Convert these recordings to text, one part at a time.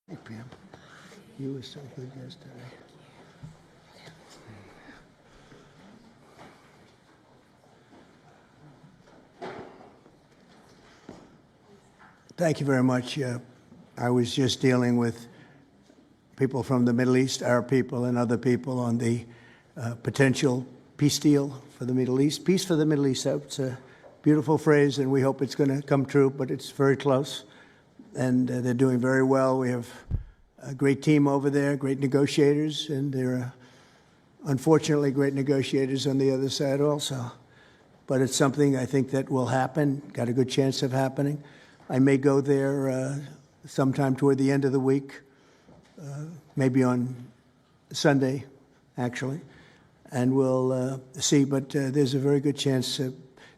Hey, Pam, you were so good yesterday. Thank you very much. I was just dealing with people from the Middle East, Arab people and other people on the potential peace deal for the Middle East. Peace for the Middle East, that's a beautiful phrase, and we hope it's going to come true, but it's very close. And they're doing very well. We have a great team over there, great negotiators, and there are unfortunately great negotiators on the other side also. But it's something I think that will happen, got a good chance of happening. I may go there sometime toward the end of the week, maybe on Sunday, actually, and we'll see. But there's a very good chance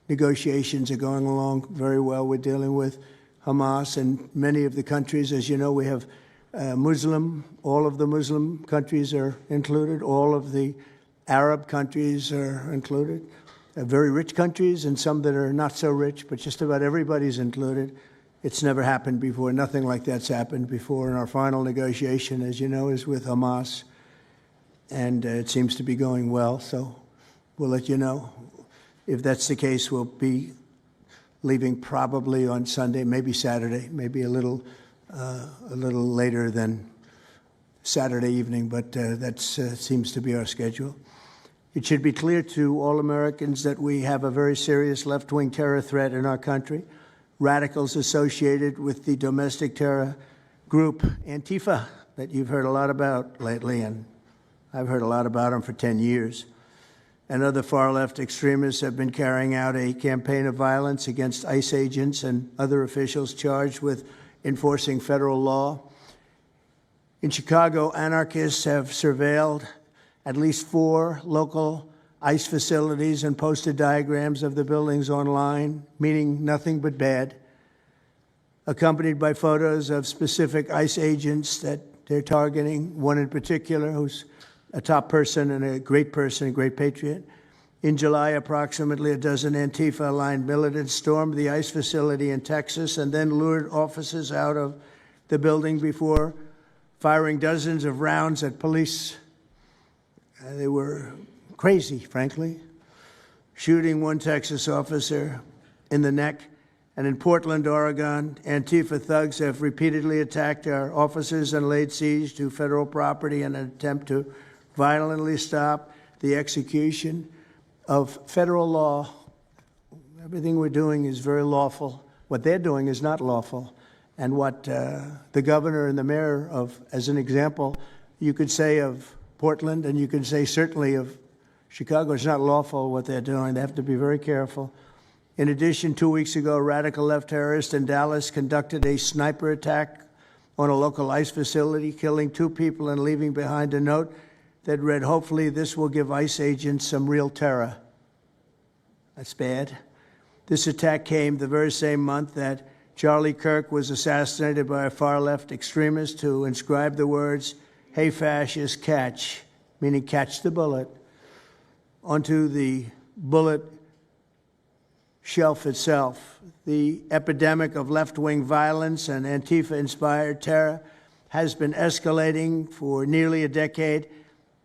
negotiations are going along very well. We're dealing with Hamas and many of the countries. As you know, we have Muslim, all of the Muslim countries are included, all of the Arab countries are included, very rich countries and some that are not so rich, but just about everybody's included. It's never happened before. Nothing like that's happened before. And our final negotiation, as you know, is with Hamas, and it seems to be going well. So we'll let you know. If that's the case, we'll be leaving probably on Sunday, maybe Saturday, maybe a little later than Saturday evening, but that seems to be our schedule. It should be clear to all Americans that we have a very serious left-wing terror threat in our country. Radicals associated with the domestic terror group Antifa that you've heard a lot about lately, and I've heard a lot about them for 10 years. And other far-left extremists have been carrying out a campaign of violence against ICE agents and other officials charged with enforcing federal law. In Chicago, anarchists have surveilled at least 4 local ICE facilities and posted diagrams of the buildings online, meaning nothing but bad, accompanied by photos of specific ICE agents that they're targeting, one in particular who's a top person and a great patriot. In July, approximately a dozen Antifa-aligned militants stormed the ICE facility in Texas and then lured officers out of the building before firing dozens of rounds at police. They were crazy, frankly, shooting one Texas officer in the neck. And in Portland, Oregon, Antifa thugs have repeatedly attacked our officers and laid siege to federal property in an attempt to violently stop the execution of federal law. Everything we're doing is very lawful. What they're doing is not lawful. And what the governor and the mayor of, as an example, you could say of Portland, and you can say certainly of Chicago, it's not lawful what they're doing. They have to be very careful. In addition, 2 weeks ago, a radical left terrorist in Dallas conducted a sniper attack on a local ICE facility, killing 2 people and leaving behind a note that read, "Hopefully this will give ICE agents some real terror." That's bad. This attack came the very same month that Charlie Kirk was assassinated by a far-left extremist who inscribed the words, "Hey, fascist, catch," meaning catch the bullet, onto the bullet shelf itself. The epidemic of left-wing violence and Antifa-inspired terror has been escalating for nearly a decade.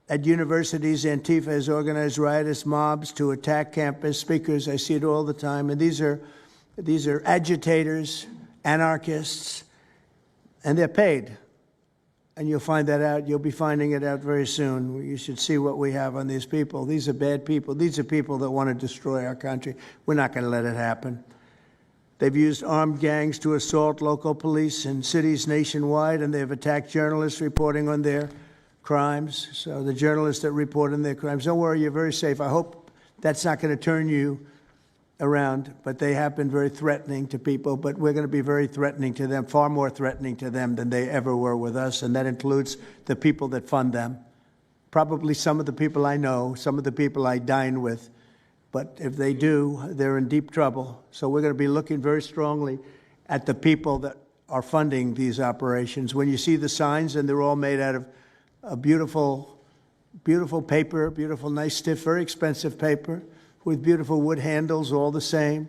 At universities, Antifa has organized riotous mobs to attack campus speakers. I see it all the time. And these are agitators, anarchists, and they're paid. And you'll find that out. You'll be finding it out very soon. You should see what we have on these people. These are bad people. These are people that want to destroy our country. We're not going to let it happen. They've used armed gangs to assault local police in cities nationwide, and they've attacked journalists reporting on their crimes. So the journalists that report on their crimes, don't worry, you're very safe. I hope that's not going to turn you around, but they have been very threatening to people, but we're going to be very threatening to them, far more threatening to them than they ever were with us, and that includes the people that fund them. Probably some of the people I know, some of the people I dine with, but if they do, they're in deep trouble. So we're going to be looking very strongly at the people that are funding these operations. When you see the signs, and they're all made out of a beautiful paper, beautiful, nice, stiff, very expensive paper, with beautiful wood handles, all the same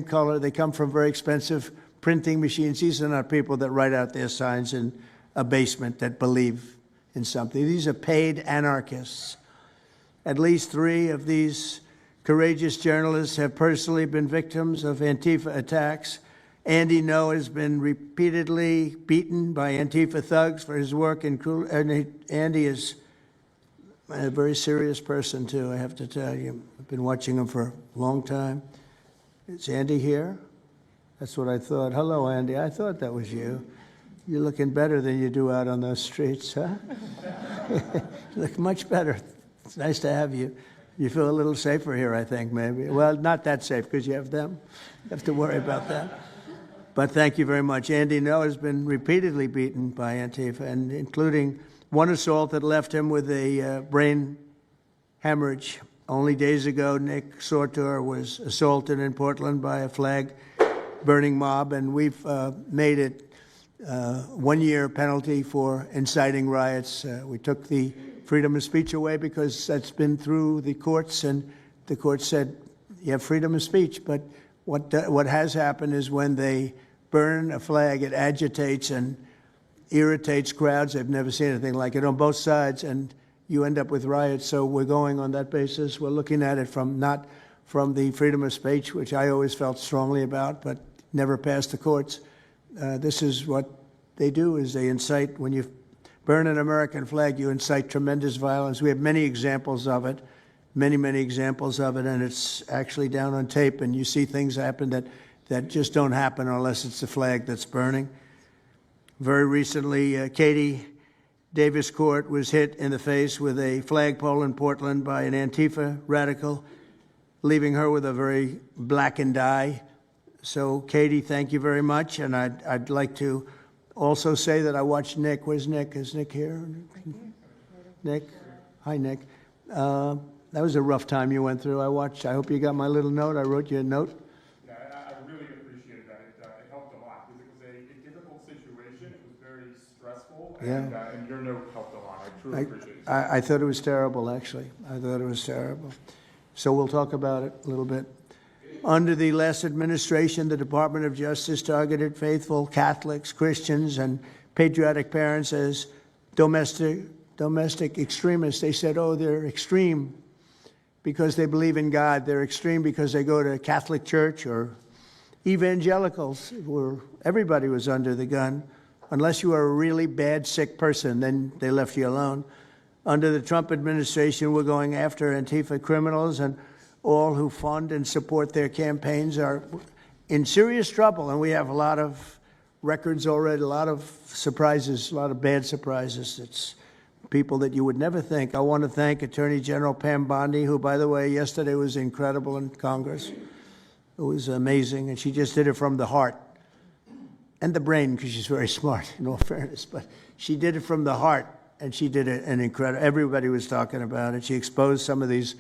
color. They come from very expensive printing machines. These are not people that write out their signs in a basement that believe in something. These are paid anarchists. At least 3 of these courageous journalists have personally been victims of Antifa attacks. Andy Ngo has been repeatedly beaten by Antifa thugs for his work in Andy is a very serious person, too, I have to tell you. I've been watching him for a long time. Is Andy here? That's what I thought. Hello, Andy. I thought that was you. You're looking better than you do out on those streets, huh? You look much better. It's nice to have you. You feel a little safer here, I think, maybe. Well, not that safe, because you have them. You have to worry about that. But thank you very much. Andy Ngo has been repeatedly beaten by Antifa, and including one assault that left him with a brain hemorrhage. Only days ago, Nick Sortor was assaulted in Portland by a flag-burning mob, and we've made it 1-year penalty for inciting riots. We took the freedom of speech away because that's been through the courts, and the court said you have freedom of speech. But what has happened is when they burn a flag, it agitates and irritates crowds. They've never seen anything like it on both sides, and you end up with riots. So we're going on that basis. We're looking at it not from the freedom of speech, which I always felt strongly about, but never passed the courts. This is what they do, is they incite. When you burn an American flag, you incite tremendous violence. We have many examples of it, many examples of it, and it's actually down on tape, and you see things happen that just don't happen unless it's the flag that's burning. Very recently, Katie Davis Court was hit in the face with a flagpole in Portland by an Antifa radical, leaving her with a very blackened eye. So, Katie, thank you very much, and I'd like to also say that I watched Nick. Where's Nick? Is Nick here? Nick? Hi, Nick. That was a rough time you went through. I hope you got my little note. I wrote you a note. Yeah, I really appreciated that. It helped a lot because it was a difficult situation. It was very stressful, and your note helped a lot. I truly appreciate it. I thought it was terrible, actually. I thought it was terrible. So we'll talk about it a little bit. Under the last administration, the Department of Justice targeted faithful Catholics, Christians, and patriotic parents as domestic extremists. They said, oh, they're extreme because they believe in God. They're extreme because they go to Catholic church, or evangelicals, where everybody was under the gun. Unless you were a really bad, sick person, then they left you alone. Under the Trump administration, we're going after Antifa criminals, and all who fund and support their campaigns are in serious trouble. And we have a lot of records already, a lot of surprises, a lot of bad surprises. It's people that you would never think. I want to thank Attorney General Pam Bondi, who, by the way, yesterday was incredible in Congress. It was amazing, and she just did it from the heart and the brain, because she's very smart, in all fairness. But she did it from the heart, and she did it an incredible. Everybody was talking about it. She exposed some of these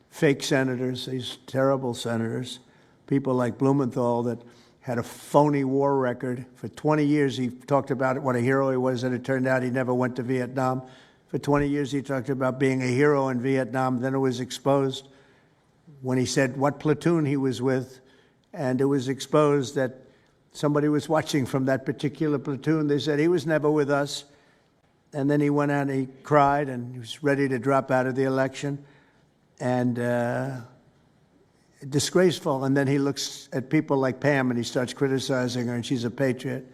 fake senators, these terrible senators, people like Blumenthal that had a phony war record. For 20 years, he talked about what a hero he was, and it turned out he never went to Vietnam. For 20 years, he talked about being a hero in Vietnam. Then it was exposed when he said what platoon he was with, and it was exposed that somebody was watching from that particular platoon. They said he was never with us. And then he went out and he cried, and he was ready to drop out of the election. And disgraceful. And then he looks at people like Pam and he starts criticizing her, and she's a patriot.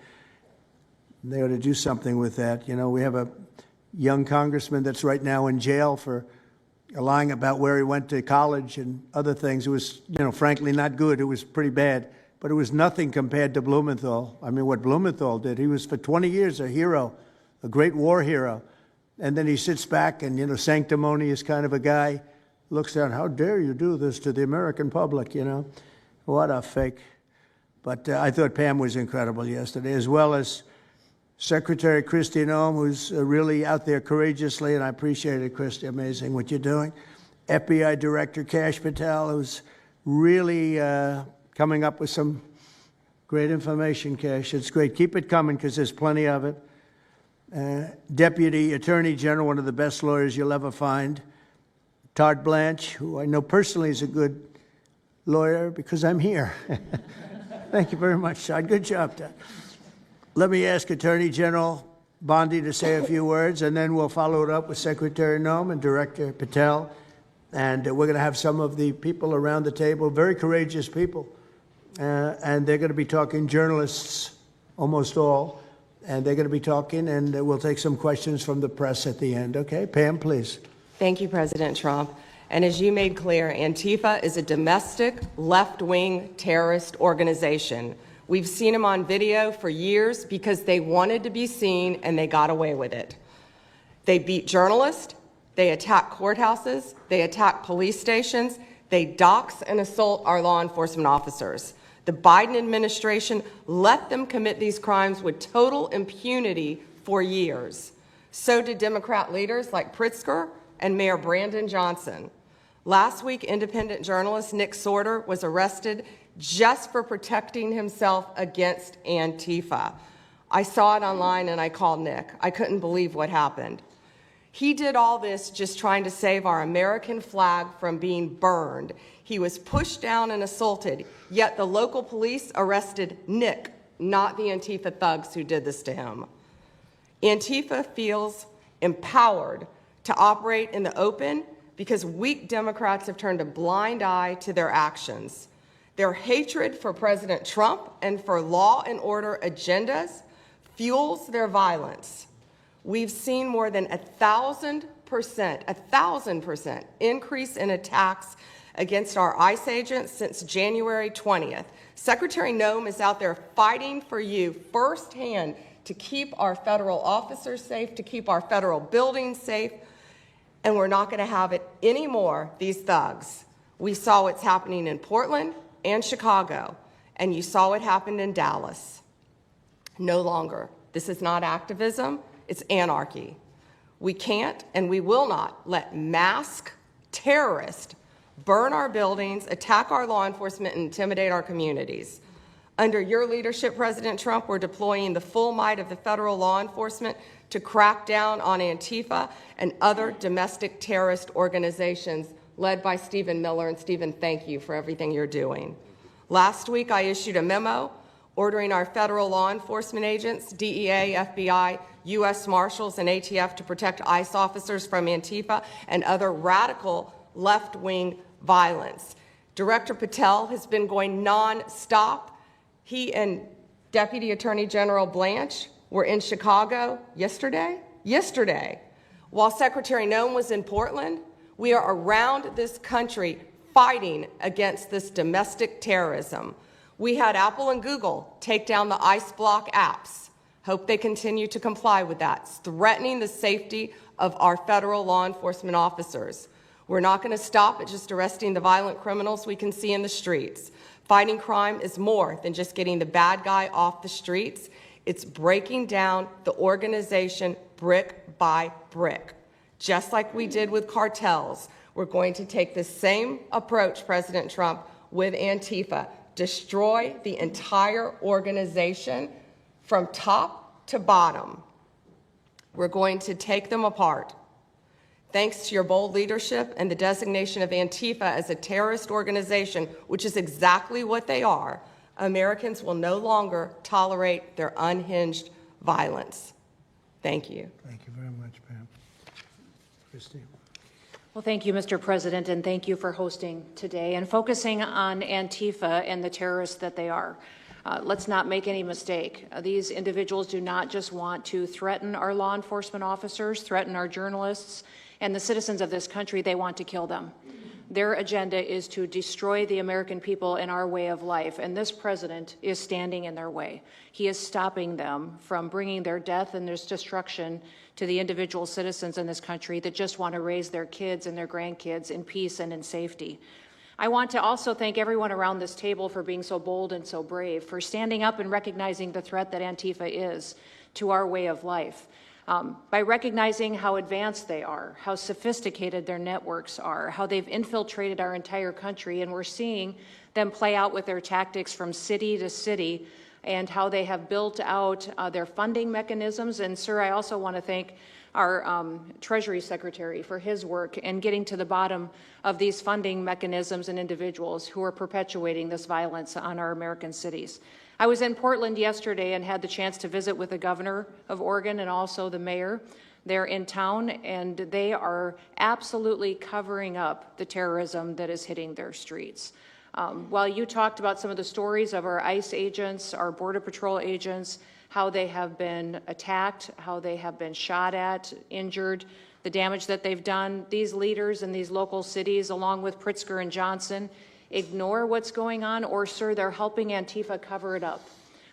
And they ought to do something with that. You know, we have a young congressman that's right now in jail for lying about where he went to college and other things. It was, you know, frankly not good. It was pretty bad. But it was nothing compared to Blumenthal. I mean, what Blumenthal did, he was for 20 years a hero, a great war hero. And then he sits back and, you know, sanctimonious kind of a guy, looks down, how dare you do this to the American public, you know? What a fake. But I thought Pam was incredible yesterday, as well as Secretary Kristi Noem, who's really out there courageously, and I appreciate it, Kristi, amazing what you're doing. FBI Director Kash Patel, who's really coming up with some great information, Kash. It's great. Keep it coming, because there's plenty of it. Deputy Attorney General, one of the best lawyers you'll ever find, Todd Blanche, who I know personally is a good lawyer because I'm here. Thank you very much, Todd. Good job, Todd. Let me ask Attorney General Bondi to say a few words, and then we'll follow it up with Secretary Noem and Director Patel. And we're going to have some of the people around the table, very courageous people, and they're going to be talking, journalists, almost all, and they're going to be talking, and we'll take some questions from the press at the end. Okay, Pam, please. Thank you, President Trump. And as you made clear, Antifa is a domestic left-wing terrorist organization. We've seen them on video for years because they wanted to be seen and they got away with it. They beat journalists, they attack courthouses, they attack police stations, they dox and assault our law enforcement officers. The Biden administration let them commit these crimes with total impunity for years. So did Democrat leaders like Pritzker and Mayor Brandon Johnson. Last week, independent journalist Nick Sorter was arrested just for protecting himself against Antifa. I saw it online and I called Nick. I couldn't believe what happened. He did all this just trying to save our American flag from being burned. He was pushed down and assaulted, yet the local police arrested Nick, not the Antifa thugs who did this to him. Antifa feels empowered to operate in the open because weak Democrats have turned a blind eye to their actions. Their hatred for President Trump and for law and order agendas fuels their violence. We've seen more than 1,000% increase in attacks against our ICE agents since January 20th. Secretary Noem is out there fighting for you firsthand to keep our federal officers safe, to keep our federal buildings safe, and we're not going to have it anymore, these thugs. We saw what's happening in Portland and Chicago, and you saw what happened in Dallas. No longer. This is not activism, it's anarchy. We can't and we will not let masked terrorists burn our buildings, attack our law enforcement, and intimidate our communities. Under your leadership, President Trump, we're deploying the full might of the federal law enforcement to crack down on Antifa and other domestic terrorist organizations led by Stephen Miller. And Stephen, thank you for everything you're doing. Last week, I issued a memo ordering our federal law enforcement agents, DEA, FBI, U.S. Marshals, and ATF to protect ICE officers from Antifa and other radical left-wing violence. Director Patel has been going nonstop. He and Deputy Attorney General Blanche were in Chicago yesterday. While Secretary Noem was in Portland, we are around this country fighting against this domestic terrorism. We had Apple and Google take down the ICE block apps. Hope they continue to comply with that. It's threatening the safety of our federal law enforcement officers. We're not going to stop at just arresting the violent criminals we can see in the streets. Fighting crime is more than just getting the bad guy off the streets. It's breaking down the organization brick by brick. Just like we did with cartels, we're going to take the same approach, President Trump, with Antifa. Destroy the entire organization from top to bottom. We're going to take them apart. Thanks to your bold leadership and the designation of Antifa as a terrorist organization, which is exactly what they are, Americans will no longer tolerate their unhinged violence. Thank you. Thank you very much, Pam. Christine. Well, thank you, Mr. President, and thank you for hosting today and focusing on Antifa and the terrorists that they are. Let's not make any mistake. These individuals do not just want to threaten our law enforcement officers, threaten our journalists, and the citizens of this country. They want to kill them. Their agenda is to destroy the American people and our way of life, and this president is standing in their way. He is stopping them from bringing their death and their destruction to the individual citizens in this country that just want to raise their kids and their grandkids in peace and in safety. I want to also thank everyone around this table for being so bold and so brave, for standing up and recognizing the threat that Antifa is to our way of life. By recognizing how advanced they are, how sophisticated their networks are, how they've infiltrated our entire country, and we're seeing them play out with their tactics from city to city, and how they have built out their funding mechanisms. And, sir, I also want to thank our Treasury Secretary for his work in getting to the bottom of these funding mechanisms and individuals who are perpetuating this violence on our American cities. I was in Portland yesterday and had the chance to visit with the governor of Oregon and also the mayor. They're in town, and they are absolutely covering up the terrorism that is hitting their streets. While you talked about some of the stories of our ICE agents, our Border Patrol agents, how they have been attacked, how they have been shot at, injured, the damage that they've done, these leaders in these local cities, along with Pritzker and Johnson, ignore what's going on, or, sir, they're helping Antifa cover it up.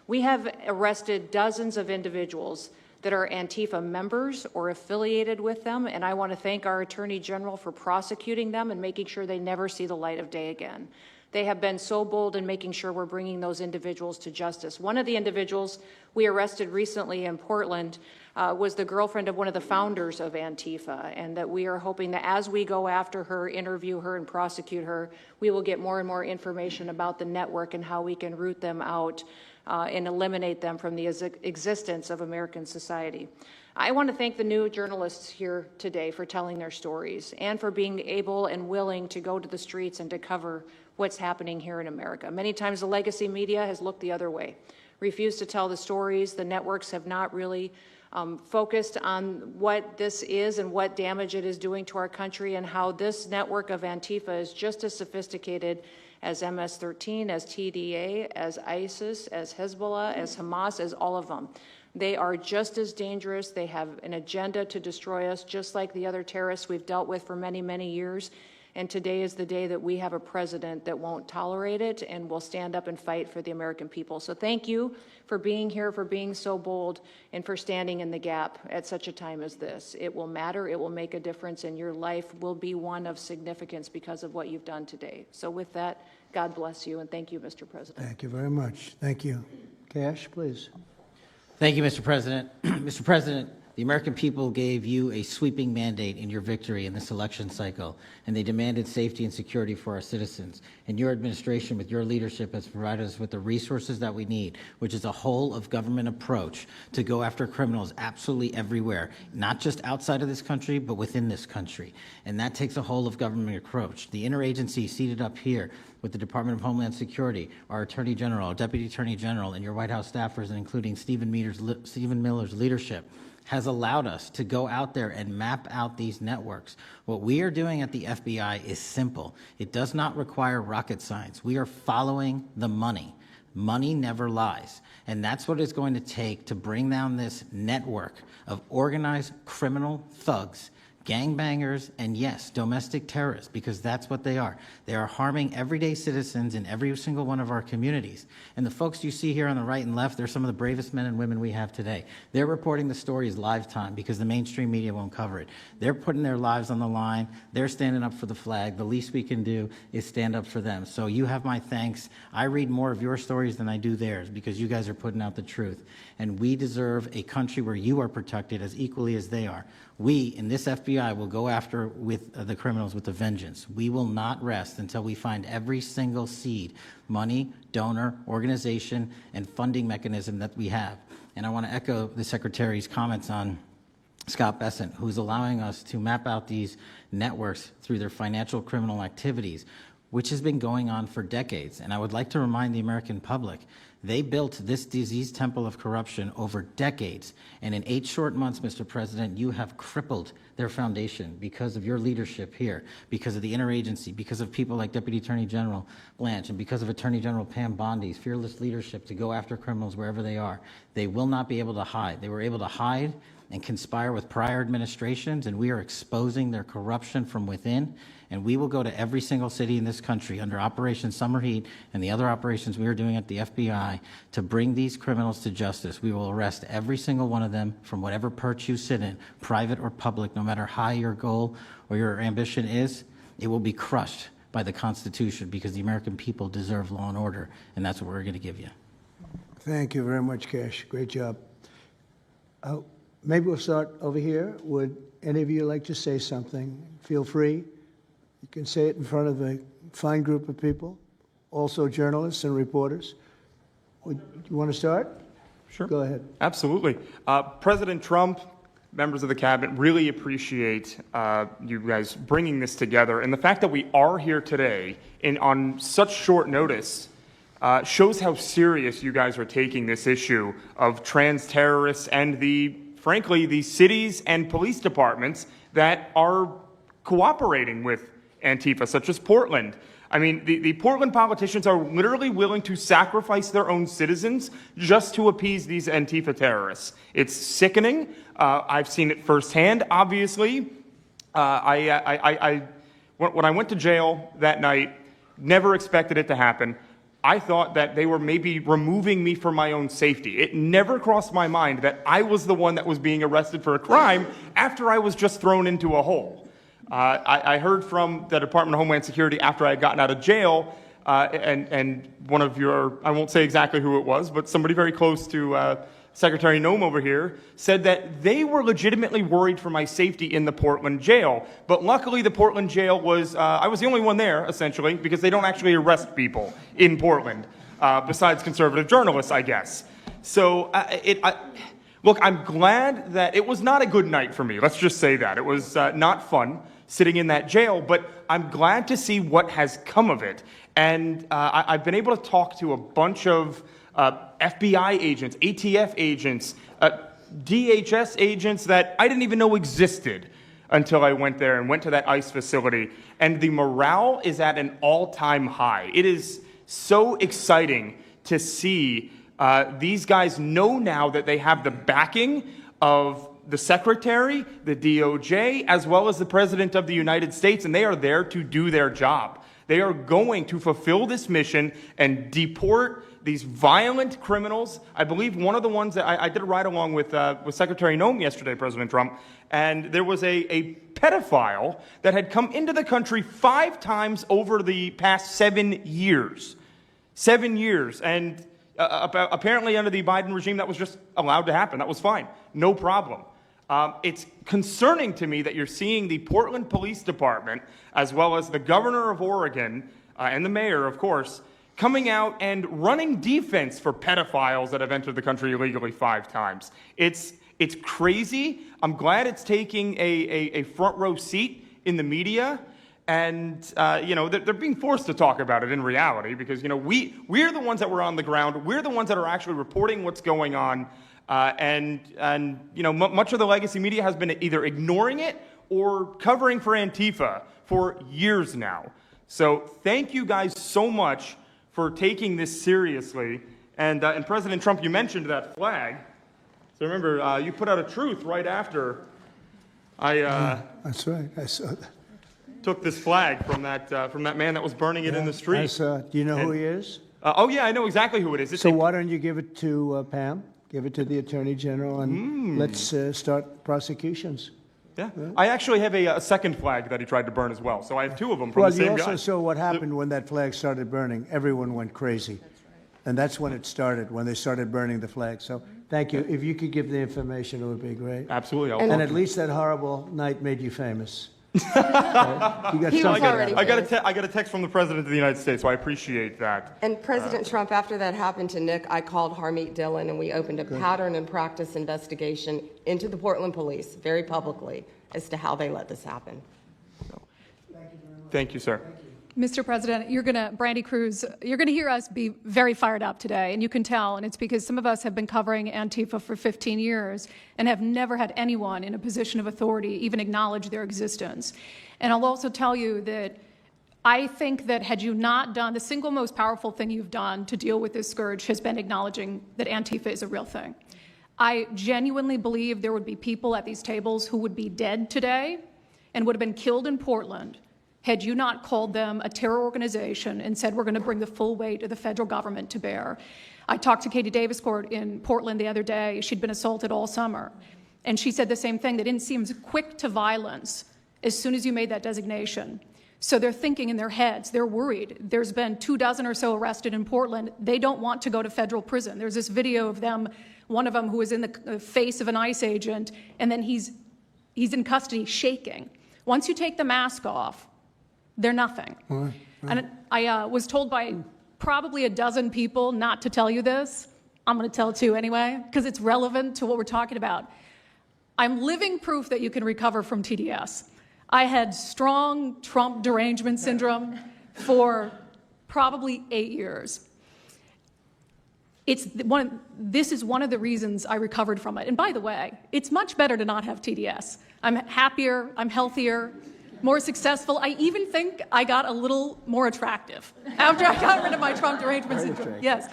We have arrested dozens of individuals that are Antifa members or affiliated with them, and I want to thank our Attorney General for prosecuting them and making sure they never see the light of day again. They have been so bold in making sure we're bringing those individuals to justice. One of the individuals we arrested recently in Portland was the girlfriend of one of the founders of Antifa, and that we are hoping that as we go after her, interview her, and prosecute her, we will get more and more information about the network and how we can root them out and eliminate them from the existence of American society. I want to thank the new journalists here today for telling their stories and for being able and willing to go to the streets and to cover what's happening here in America. Many times the legacy media has looked the other way, refused to tell the stories. The networks have not really focused on what this is and what damage it is doing to our country, and how this network of Antifa is just as sophisticated as MS-13, as TDA, as ISIS, as Hezbollah, as Hamas, as all of them. They are just as dangerous. They have an agenda to destroy us, just like the other terrorists we've dealt with for many, many years. And today is the day that we have a president that won't tolerate it and will stand up and fight for the American people. So thank you for being here, for being so bold, and for standing in the gap at such a time as this. It will matter. It will make a difference, and your life will be one of significance because of what you've done today. So with that, God bless you, and thank you, Mr. President. Thank you very much. Thank you. Cash, please. Thank you, Mr. President. Mr. President, the American people gave you a sweeping mandate in your victory in this election cycle, and they demanded safety and security for our citizens. And your administration, with your leadership, has provided us with the resources that we need, which is a whole-of-government approach to go after criminals absolutely everywhere, not just outside of this country, but within this country. And that takes a whole-of-government approach. The interagency seated up here with the Department of Homeland Security, our Attorney General, our Deputy Attorney General, and your White House staffers, including Stephen Miller's leadership, has allowed us to go out there and map out these networks. What we are doing at the FBI is simple. It does not require rocket science. We are following the money. Money never lies. And that's what it's going to take to bring down this network of organized criminal thugs, gangbangers, and yes, domestic terrorists, because that's what they are. They are harming everyday citizens in every single one of our communities. And the folks you see here on the right and left, they're some of the bravest men and women we have today. They're reporting the stories live time because the mainstream media won't cover it. They're putting their lives on the line. They're standing up for the flag. The least we can do is stand up for them. So you have my thanks. I read more of your stories than I do theirs because you guys are putting out the truth. And we deserve a country where you are protected as equally as they are. We, in this FBI, will go after with the criminals with a vengeance. We will not rest until we find every single seed, money, donor, organization, and funding mechanism that we have. And I want to echo the Secretary's comments on Scott Bessent, who's allowing us to map out these networks through their financial criminal activities, which has been going on for decades. And I would like to remind the American public, they built this disease temple of corruption over decades. And in 8 short months, Mr. President, you have crippled their foundation because of your leadership here, because of the interagency, because of people like Deputy Attorney General Blanche, and because of Attorney General Pam Bondi's fearless leadership to go after criminals wherever they are. They will not be able to hide. They were able to hide and conspire with prior administrations, and we are exposing their corruption from within. And we will go to every single city in this country under Operation Summer Heat and the other operations we are doing at the FBI to bring these criminals to justice. We will arrest every single one of them from whatever perch you sit in, private or public, no matter how your goal or your ambition is. It will be crushed by the Constitution because the American people deserve law and order, and that's what we're going to give you. Thank you very much, Cash. Great job. Maybe we'll start over here. Would any of you like to say something? Feel free. You can say it in front of a fine group of people, also journalists and reporters. You want to start? Sure. Go ahead. Absolutely. President Trump members of the cabinet, really appreciate you guys bringing this together. And the fact that we are here today on such short notice shows how serious you guys are taking this issue of trans terrorists and frankly, the cities and police departments that are cooperating with Antifa, such as Portland. I mean, the Portland politicians are literally willing to sacrifice their own citizens just to appease these Antifa terrorists. It's sickening. I've seen it firsthand, obviously. When I went to jail that night, never expected it to happen. I thought that they were maybe removing me for my own safety. It never crossed my mind that I was the one that was being arrested for a crime after I was just thrown into a hole. I heard from the Department of Homeland Security after I had gotten out of jail, and one of I won't say exactly who it was, but somebody very close to Secretary Noem over here said that they were legitimately worried for my safety in the Portland jail. But luckily the Portland jail I was the only one there, essentially, because they don't actually arrest people in Portland, besides conservative journalists, I guess. So look, I'm glad that it was not a good night for me. Let's just say that. It was not fun sitting in that jail, but I'm glad to see what has come of it. And I've been able to talk to a bunch of FBI agents, ATF agents, DHS agents that I didn't even know existed until I went there and went to that ICE facility. And the morale is at an all-time high. It is so exciting to see these guys know now that they have the backing of the Secretary, the DOJ, as well as the President of the United States, and they are there to do their job. They are going to fulfill this mission and deport these violent criminals. I believe one of the ones that I did a ride-along with Secretary Noem yesterday, President Trump, and there was a pedophile that had come into the country 5 times over the past 7 years. 7 years, and apparently under the Biden regime that was just allowed to happen. That was fine, no problem. It's concerning to me that you're seeing the Portland Police Department, as well as the governor of Oregon and the mayor, of course, coming out and running defense for pedophiles that have entered the country illegally 5 times. It's crazy. I'm glad it's taking a front row seat in the media. And, they're being forced to talk about it in reality because, we're the ones that were on the ground. We're the ones that are actually reporting what's going on. Much of the legacy media has been either ignoring it or covering for Antifa for years now. So thank you guys so much for taking this seriously. And President Trump, you mentioned that flag. So remember, you put out a truth right after That's right. I saw that. Took this flag from that man that was burning it in the street. I saw it. Do you know who he is? Oh, yeah, I know exactly who it is. So why don't you give it to Pam? Give it to the Attorney General, and let's start prosecutions. Yeah. I actually have a second flag that he tried to burn as well. So I have 2 of them from the same guy. Well, you also saw what happened when that flag started burning. Everyone went crazy. That's right. And that's when it started, when they started burning the flag. So thank you. If you could give the information, it would be great. Absolutely. And at least that horrible night made you famous. You got He was already I got a text from the President of the United States, so I appreciate that. And President Trump, after that happened to Nick, I called Harmeet Dillon, and we opened a pattern and practice investigation into the Portland police, very publicly, as to how they let this happen. Thank you, sir. Mr. President, Brandy Cruz, you're going to hear us be very fired up today, and you can tell, and it's because some of us have been covering Antifa for 15 years and have never had anyone in a position of authority even acknowledge their existence. And I'll also tell you that I think that had you not done, the single most powerful thing you've done to deal with this scourge has been acknowledging that Antifa is a real thing. I genuinely believe there would be people at these tables who would be dead today and would have been killed in Portland had you not called them a terror organization and said, we're going to bring the full weight of the federal government to bear. I talked to Katie Daviscourt in Portland the other day. She'd been assaulted all summer. And she said the same thing, that it seems quick to violence as soon as you made that designation. So they're thinking in their heads, they're worried. There's been 24 or so arrested in Portland. They don't want to go to federal prison. There's this video of them, one of them who was in the face of an ICE agent, and then he's in custody shaking. Once you take the mask off, they're nothing. Right. And I was told by probably a dozen people not to tell you this. I'm going to tell it to you anyway, because it's relevant to what we're talking about. I'm living proof that you can recover from TDS. I had strong Trump derangement syndrome for probably 8 years. This is one of the reasons I recovered from it. And by the way, it's much better to not have TDS. I'm happier, I'm healthier, more successful. I even think I got a little more attractive after I got rid of my Trump derangement syndrome. Yes.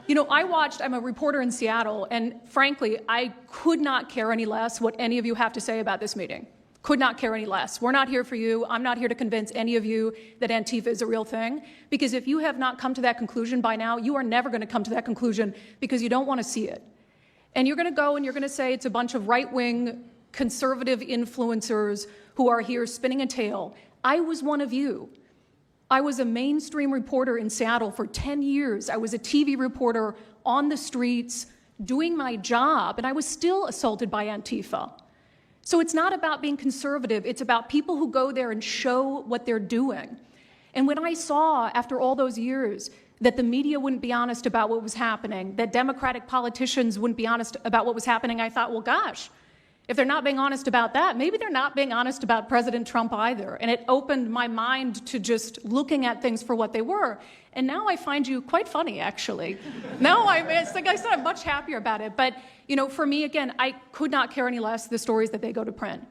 You know, I'm a reporter in Seattle, and frankly, I could not care any less what any of you have to say about this meeting. Could not care any less. We're not here for you. I'm not here to convince any of you that Antifa is a real thing, because if you have not come to that conclusion by now, you are never going to come to that conclusion because you don't want to see it. And you're going to go and you're going to say it's a bunch of right-wing conservative influencers who are here spinning a tale. I was one of you. I was a mainstream reporter in Seattle for 10 years. I was a TV reporter on the streets doing my job, and I was still assaulted by Antifa. So it's not about being conservative. It's about people who go there and show what they're doing. And when I saw, after all those years, that the media wouldn't be honest about what was happening, that Democratic politicians wouldn't be honest about what was happening, I thought, well, gosh, if they're not being honest about that, maybe they're not being honest about President Trump either. And it opened my mind to just looking at things for what they were. And now I find you quite funny, actually. It's like I said, I'm much happier about it. But, you know, for me, again, I could not care any less the stories that they go to print.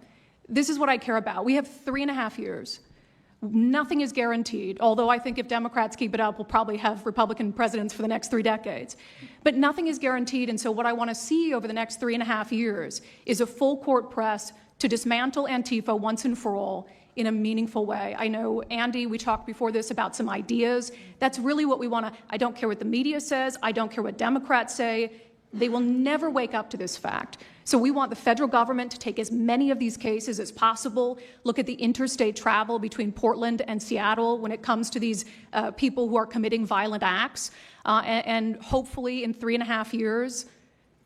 This is what I care about. We have 3.5 years. Nothing is guaranteed, although I think if Democrats keep it up, we'll probably have Republican presidents for the next 3 decades. But nothing is guaranteed, and so what I want to see over the next 3.5 years is a full court press to dismantle Antifa once and for all in a meaningful way. I know, Andy, we talked before this about some ideas. That's really what we want to. I don't care what the media says. I don't care what Democrats say. They will never wake up to this fact. So we want the federal government to take as many of these cases as possible, look at the interstate travel between Portland and Seattle when it comes to these people who are committing violent acts, and hopefully in 3.5 years,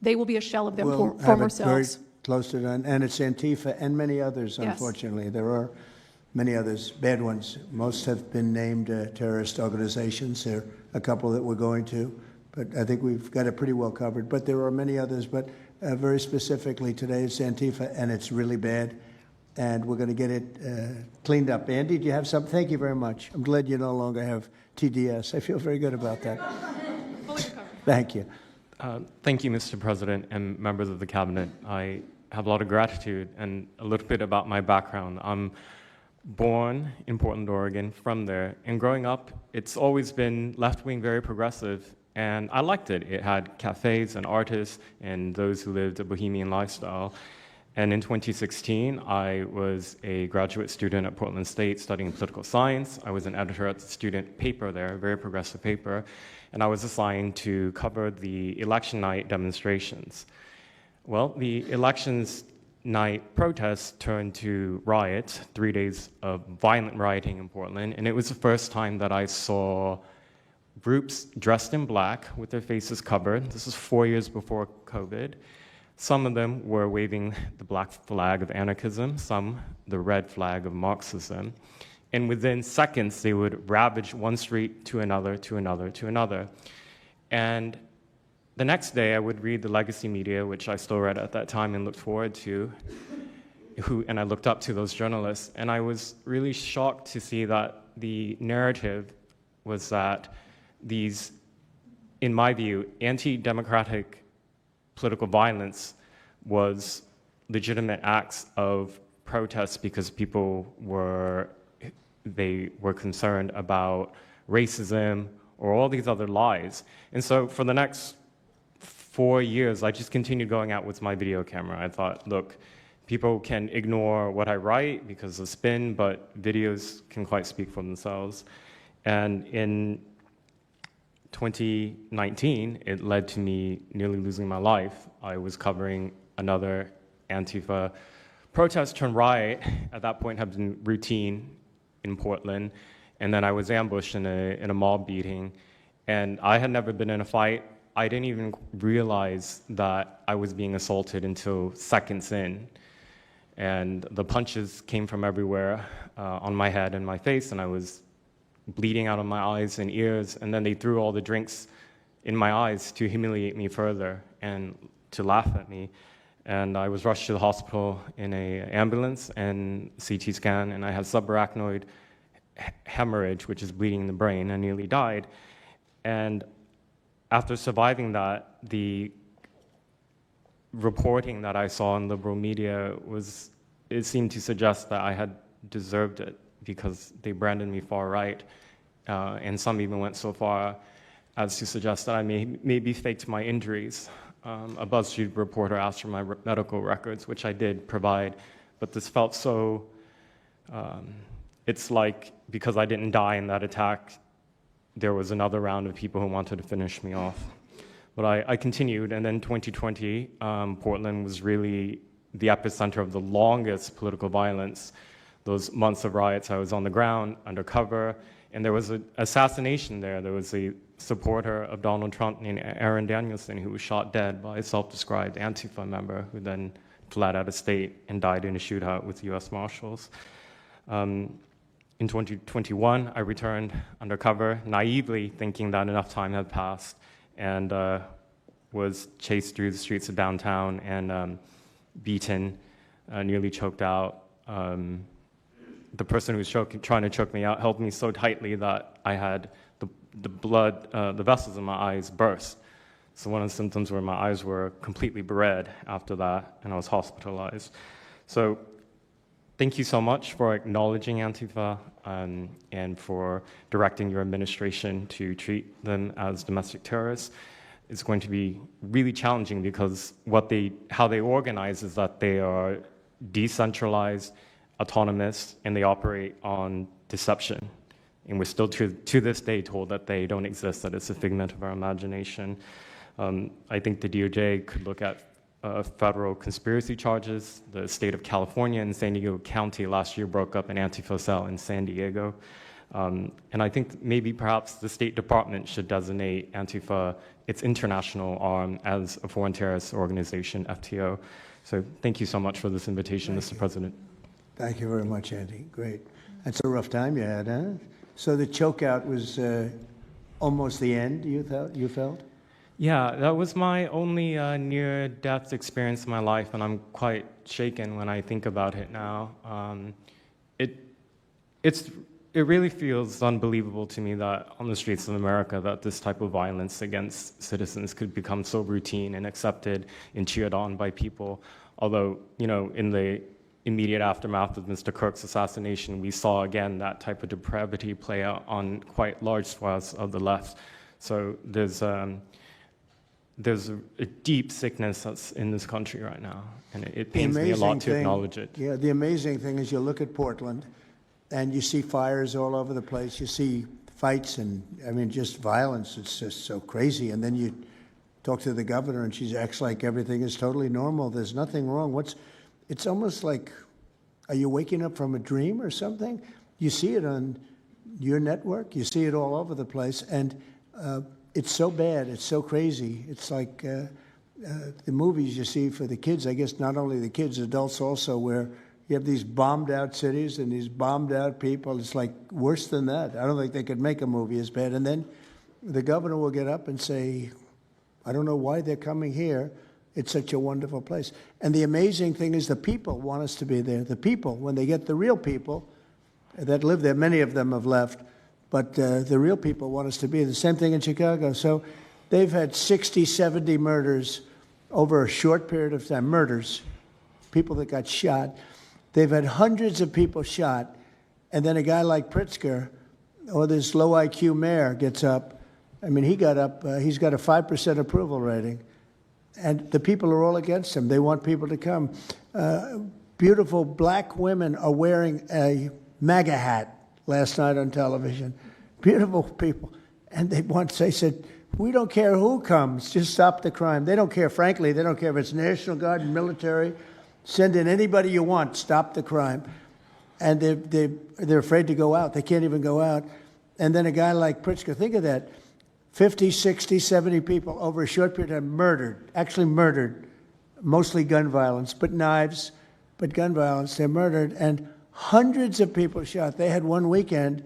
they will be a shell of their former selves. Very close to done, and it's Antifa and many others, unfortunately. Yes. There are many others, bad ones. Most have been named terrorist organizations. There are a couple that we're going to, but I think we've got it pretty well covered. But there are many others, but very specifically today it's Antifa, and it's really bad, and we're going to get it cleaned up. Andy, do you have something? Thank you very much. I'm glad you no longer have TDS. I feel very good about that. Thank you. Thank you, Mr. President and members of the Cabinet. I have a lot of gratitude, and a little bit about my background. I'm born in Portland, Oregon, from there, and growing up, it's always been left-wing, very progressive, and I liked it. It had cafes and artists and those who lived a bohemian lifestyle. And in 2016, I was a graduate student at Portland State studying political science. I was an editor at the student paper there, a very progressive paper, and I was assigned to cover the election night demonstrations. Well, the elections night protests turned to riots, 3 days of violent rioting in Portland, and it was the first time that I saw groups dressed in black with their faces covered. This is 4 years before COVID. Some of them were waving the black flag of anarchism, some the red flag of Marxism. And within seconds, they would ravage one street to another, to another, to another. And the next day, I would read the legacy media, which I still read at that time and looked forward to, and I looked up to those journalists. And I was really shocked to see that the narrative was that these, in my view, anti-democratic political violence was legitimate acts of protest because people were concerned about racism or all these other lies. And so for the next 4 years, I just continued going out with my video camera. I thought, look, people can ignore what I write because of spin, but videos can quite speak for themselves. And in 2019, it led to me nearly losing my life. I was covering another Antifa protest turned riot. At that point, had been routine in Portland, and then I was ambushed in a mob beating. And I had never been in a fight. I didn't even realize that I was being assaulted until seconds in. And the punches came from everywhere on my head and my face, and I was bleeding out of my eyes and ears, and then they threw all the drinks in my eyes to humiliate me further and to laugh at me. And I was rushed to the hospital in an ambulance and CT scan, and I had subarachnoid hemorrhage, which is bleeding in the brain. I nearly died. And after surviving that, the reporting that I saw in liberal media it seemed to suggest that I had deserved it because they branded me far right. And some even went so far as to suggest that I maybe faked my injuries. A BuzzFeed reporter asked for my medical records, which I did provide, but this felt so, it's like because I didn't die in that attack, there was another round of people who wanted to finish me off. But I continued, and then 2020, Portland was really the epicenter of the longest political violence. Those months of riots, I was on the ground, undercover, and there was an assassination there. There was a supporter of Donald Trump named Aaron Danielson who was shot dead by a self-described Antifa member who then fled out of state and died in a shootout with U.S. Marshals. In 2021, I returned undercover, naively thinking that enough time had passed, and was chased through the streets of downtown and beaten, nearly choked out. The person who was trying to choke me out held me so tightly that I had the blood, the vessels in my eyes burst. So one of the symptoms were my eyes were completely red after that, and I was hospitalized. So thank you so much for acknowledging Antifa and for directing your administration to treat them as domestic terrorists. It's going to be really challenging because how they organize is that they are decentralized, autonomous, and they operate on deception. And we're still to this day told that they don't exist, that it's a figment of our imagination. I think the DOJ could look at federal conspiracy charges. The state of California and San Diego County last year broke up an Antifa cell in San Diego. And I think maybe perhaps the State Department should designate Antifa its international arm as a foreign terrorist organization, FTO. So thank you so much for this invitation, Mr. President. Thank you very much, Andy. Great. That's a rough time you had, huh? So the chokeout was almost the end, you felt? Yeah, that was my only near-death experience in my life, and I'm quite shaken when I think about it now. It really feels unbelievable to me that on the streets of America that this type of violence against citizens could become so routine and accepted and cheered on by people. Although, in the immediate aftermath of Mr. Kirk's assassination, we saw again that type of depravity play out on quite large swaths of the left. So there's a deep sickness that's in this country right now, and it pains me a lot to acknowledge it. Yeah, the amazing thing is you look at Portland, and you see fires all over the place. You see fights and, just violence. It's just so crazy. And then you talk to the governor, and she acts like everything is totally normal. There's nothing wrong. It's almost like, are you waking up from a dream or something? You see it on your network. You see it all over the place. And it's so bad. It's so crazy. It's like the movies you see for the kids, I guess not only the kids, adults also, where you have these bombed out cities and these bombed out people. It's like worse than that. I don't think they could make a movie as bad. And then the governor will get up and say, I don't know why they're coming here. It's such a wonderful place. And the amazing thing is the people want us to be there. The people, when they get the real people that live there, many of them have left, but the real people want us to be there. The same thing in Chicago. So they've had 60, 70 murders over a short period of time. Murders, people that got shot. They've had hundreds of people shot, and then a guy like Pritzker, or this low IQ mayor, gets up. He got up, he's got a 5% approval rating, and the people are all against him. They want people to come. Beautiful black women are wearing a MAGA hat last night on television. Beautiful people. And they said, we don't care who comes, just stop the crime. They don't care, frankly, they don't care if it's National Guard and military. Send in anybody you want, stop the crime. And they're afraid to go out. They can't even go out. And then a guy like Pritzker, think of that, 50, 60, 70 people over a short period of time actually murdered, mostly gun violence, but knives, but gun violence, they're murdered, and hundreds of people shot. They had one weekend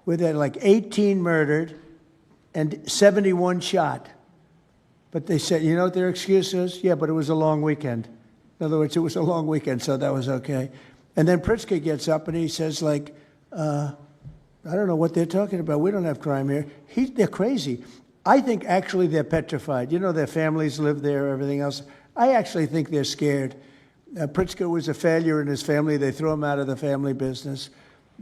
where they had like 18 murdered and 71 shot. But they said, you know what their excuse is? Yeah, but it was a long weekend. In other words, it was a long weekend, so that was okay. And then Pritzker gets up and he says, like, I don't know what they're talking about. We don't have crime here. They're crazy. I think actually they're petrified. You know, their families live there, everything else. I actually think they're scared. Pritzker was a failure in his family. They threw him out of the family business.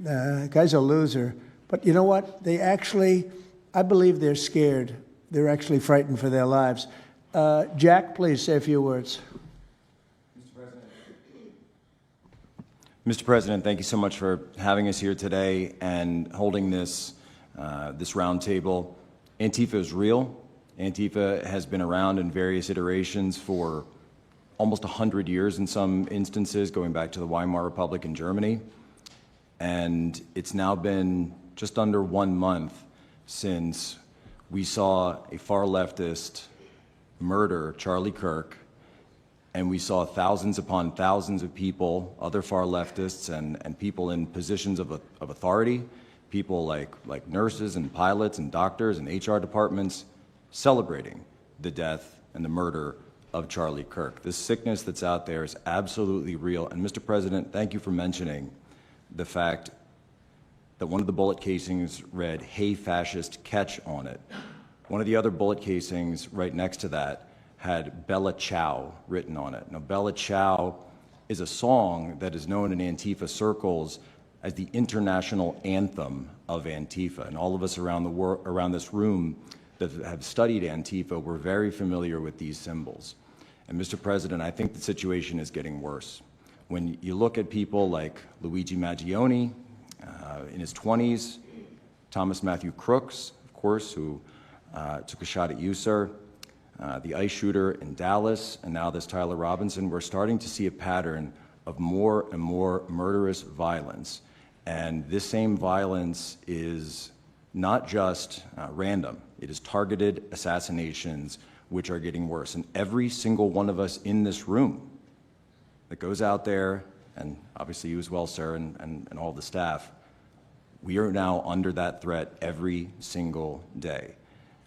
Guy's a loser. But you know what? They actually, I believe they're scared. They're actually frightened for their lives. Jack, please say a few words. Mr. President, thank you so much for having us here today and holding this roundtable. Antifa is real. Antifa has been around in various iterations for almost 100 years in some instances, going back to the Weimar Republic in Germany. And it's now been just under 1 month since we saw a far leftist murder Charlie Kirk, and we saw thousands upon thousands of people, other far leftists and people in positions of authority, people like nurses and pilots and doctors and HR departments, celebrating the death and the murder of Charlie Kirk. This sickness that's out there is absolutely real. And Mr. President, thank you for mentioning the fact that one of the bullet casings read, "Hey fascist, catch" on it. One of the other bullet casings right next to that had Bella Ciao written on it. Now, Bella Ciao is a song that is known in Antifa circles as the international anthem of Antifa. And all of us around this room that have studied Antifa, we're very familiar with these symbols. And Mr. President, I think the situation is getting worse. When you look at people like Luigi Maggioni in his 20s, Thomas Matthew Crooks, of course, who took a shot at you, sir, the ICE shooter in Dallas, and now this Tyler Robinson, we're starting to see a pattern of more and more murderous violence. And this same violence is not just random. It is targeted assassinations, which are getting worse. And every single one of us in this room that goes out there, and obviously you as well, sir, and all the staff, we are now under that threat every single day.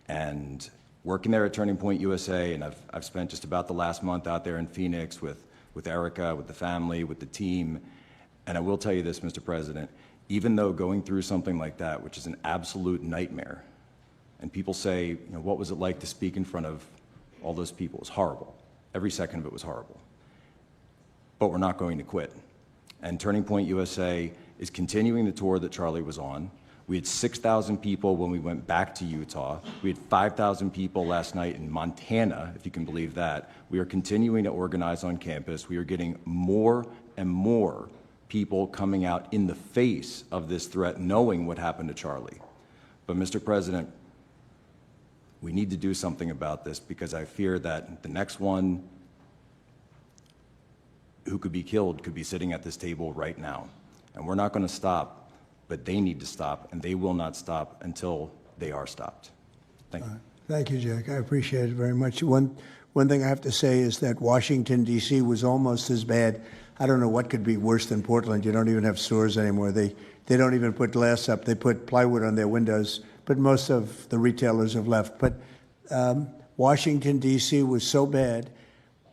And working there at Turning Point USA, and I've spent just about the last month out there in Phoenix with Erica, with the family, with the team. And I will tell you this, Mr. President, even though going through something like that, which is an absolute nightmare, and people say, you know, what was it like to speak in front of all those people? It was horrible. Every second of it was horrible. But we're not going to quit. And Turning Point USA is continuing the tour that Charlie was on. We had 6,000 people when we went back to Utah. We had 5,000 people last night in Montana, if you can believe that. We are continuing to organize on campus. We are getting more and more people coming out in the face of this threat, knowing what happened to Charlie. But Mr. President, we need to do something about this, because I fear that the next one who could be killed could be sitting at this table right now. And we're not going to stop, but they need to stop, and they will not stop until they are stopped. Thank you. Thank you, Jack. I appreciate it very much. One thing I have to say is that Washington, D.C. was almost as bad. I don't know what could be worse than Portland. You don't even have stores anymore. They don't even put glass up. They put plywood on their windows, but most of the retailers have left. But Washington, D.C. was so bad,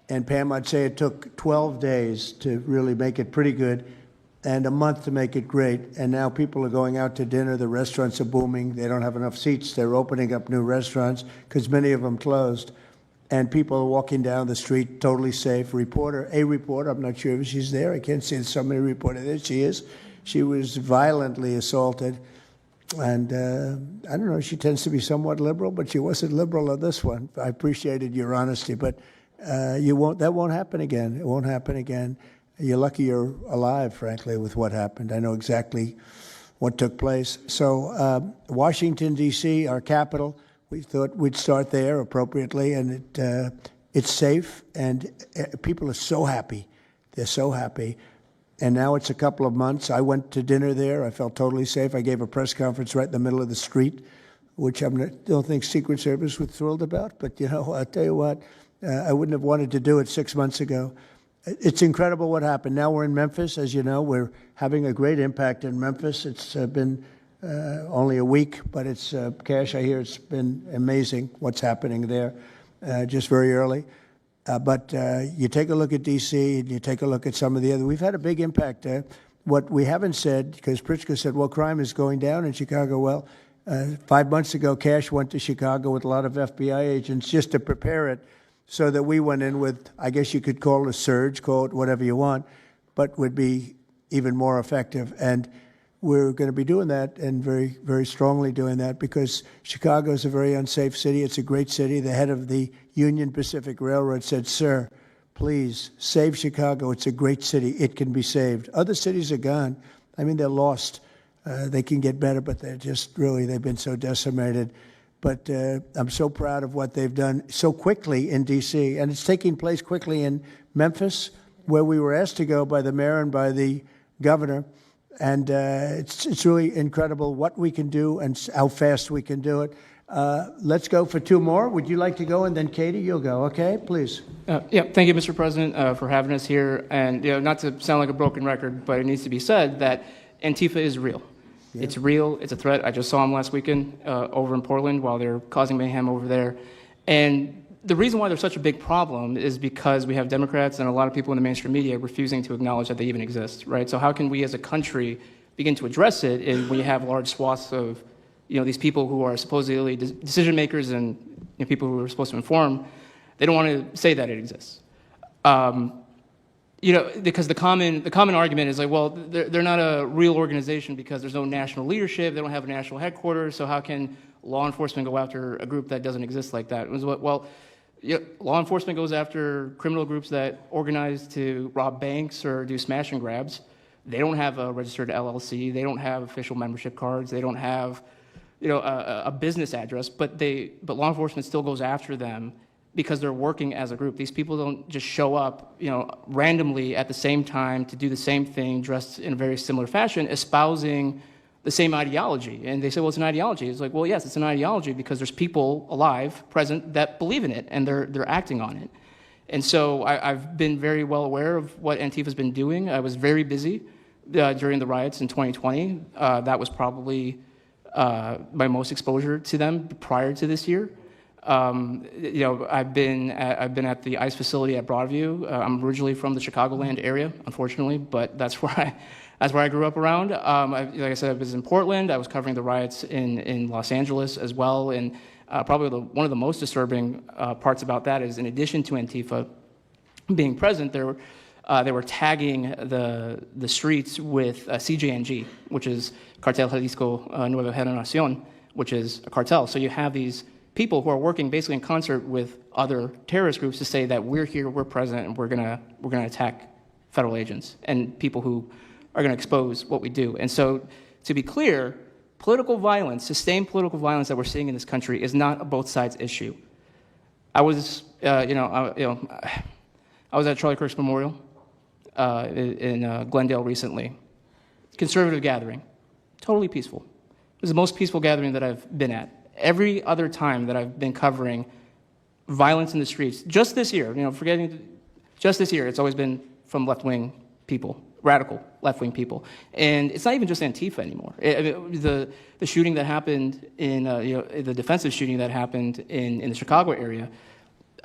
and Pam, I'd say it took 12 days to really make it pretty good, and a month to make it great. And now people are going out to dinner. The restaurants are booming. They don't have enough seats. They're opening up new restaurants because many of them closed. And people are walking down the street totally safe. A reporter, I'm not sure if she's there. I can't see somebody reported there. She is. She was violently assaulted. And I don't know, she tends to be somewhat liberal, but she wasn't liberal on this one. I appreciated your honesty, but that won't happen again. It won't happen again. You're lucky you're alive, frankly, with what happened. I know exactly what took place. So Washington, D.C., our capital, we thought we'd start there appropriately, and it's safe, and people are so happy. They're so happy. And now it's a couple of months. I went to dinner there. I felt totally safe. I gave a press conference right in the middle of the street, which I don't think Secret Service was thrilled about. But, you know, I'll tell you what, I wouldn't have wanted to do it 6 months ago. It's incredible what happened. Now we're in Memphis. As you know, we're having a great impact in Memphis. It's been only a week, but it's, Cash, I hear it's been amazing what's happening there just very early. But you take a look at D.C. and you take a look at some of the other. We've had a big impact there. What we haven't said, because Pritzker said, well, crime is going down in Chicago. Well, 5 months ago, Cash went to Chicago with a lot of FBI agents just to prepare it so that we went in with, I guess you could call it a surge, call it whatever you want, but would be even more effective. And we're going to be doing that and very, very strongly doing that because Chicago is a very unsafe city. It's a great city. The head of the Union Pacific Railroad said, sir, please save Chicago. It's a great city. It can be saved. Other cities are gone. I mean, they're lost. They can get better, but they're just really, they've been so decimated. But I'm so proud of what they've done so quickly in D.C., and it's taking place quickly in Memphis, where we were asked to go by the mayor and by the governor. And it's really incredible what we can do and how fast we can do it. Let's go for two more. Would you like to go? And then Katie, you'll go. Okay, please. Yeah, thank you, Mr. President, for having us here. And not to sound like a broken record, but it needs to be said that Antifa is real. Yeah. It's real. It's a threat. I just saw them last weekend over in Portland while they're causing mayhem over there. And the reason why they're such a big problem is because we have Democrats and a lot of people in the mainstream media refusing to acknowledge that they even exist, right? So how can we as a country begin to address it when you have large swaths of these people who are supposedly decision makers and people who are supposed to inform, they don't want to say that it exists. Because the common argument is like, well, they're not a real organization because there's no national leadership, they don't have a national headquarters, so how can law enforcement go after a group that doesn't exist like that? Well, law enforcement goes after criminal groups that organize to rob banks or do smash and grabs. They don't have a registered LLC, they don't have official membership cards, they don't have a business address, but law enforcement still goes after them because they're working as a group. These people don't just show up, randomly at the same time to do the same thing, dressed in a very similar fashion, espousing the same ideology. And they say, well, it's an ideology. It's like, well, yes, it's an ideology because there's people alive, present, that believe in it, and they're acting on it. And so I've been very well aware of what Antifa's been doing. I was very busy during the riots in 2020. That was probably my most exposure to them prior to this year. I've been at the ICE facility at Broadview. I'm originally from the Chicagoland area, unfortunately, but that's where I grew up around. Like I said, I was in Portland. I was covering the riots in Los Angeles as well. And probably one of the most disturbing parts about that is, in addition to Antifa being present, they were tagging the streets with CJNG, which is Cartel Jalisco Nueva Generación, which is a cartel. So you have these people who are working basically in concert with other terrorist groups to say that we're here, we're present, and we're gonna attack federal agents and people who are gonna expose what we do. And so, to be clear, political violence, sustained political violence that we're seeing in this country is not a both sides issue. I was, I was at Charlie Kirk's memorial in Glendale recently. Conservative gathering, totally peaceful. It was the most peaceful gathering that I've been at. Every other time that I've been covering violence in the streets, just this year, just this year, it's always been from left-wing people, radical left-wing people. And it's not even just Antifa anymore. The shooting that happened the defensive shooting that happened in the Chicago area,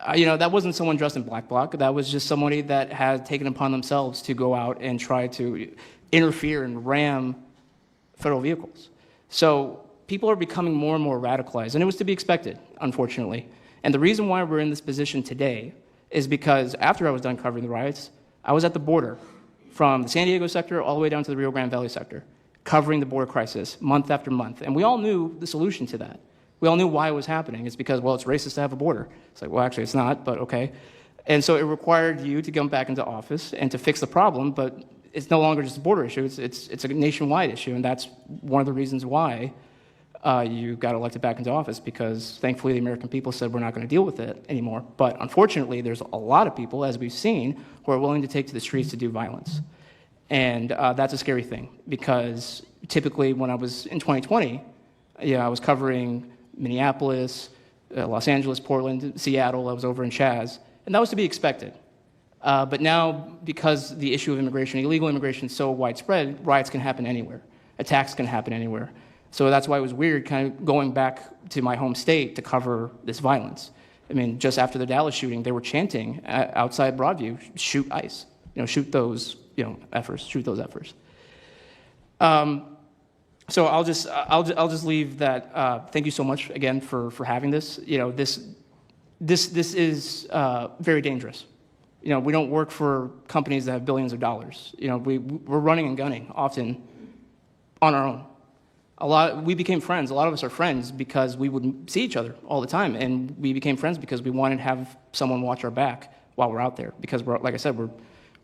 that wasn't someone dressed in black bloc. That was just somebody that had taken upon themselves to go out and try to interfere and ram federal vehicles. So people are becoming more and more radicalized, and it was to be expected, unfortunately. And the reason why we're in this position today is because after I was done covering the riots, I was at the border from the San Diego sector all the way down to the Rio Grande Valley sector, covering the border crisis month after month. And we all knew the solution to that. We all knew why it was happening. It's because, well, it's racist to have a border. It's like, well, actually, it's not, but okay. And so it required you to come back into office and to fix the problem, but it's no longer just a border issue. It's a nationwide issue, and that's one of the reasons why you got elected back into office, because thankfully the American people said we're not going to deal with it anymore. But unfortunately, there's a lot of people, as we've seen, who are willing to take to the streets to do violence. And that's a scary thing, because typically when I was in 2020, I was covering Minneapolis, Los Angeles, Portland, Seattle. I was over in Chaz, and that was to be expected. But now, because the issue of immigration, illegal immigration, is so widespread, riots can happen anywhere. Attacks can happen anywhere. So that's why it was weird kind of going back to my home state to cover this violence. I mean, just after the Dallas shooting, they were chanting outside Broadview, shoot ICE, shoot those, efforts, shoot those efforts. So I'll just leave that. Thank you so much again for having this. This is very dangerous. We don't work for companies that have billions of dollars. We're running and gunning often on our own. We became friends. A lot of us are friends because we would see each other all the time, and we became friends because we wanted to have someone watch our back while we're out there. Because like I said,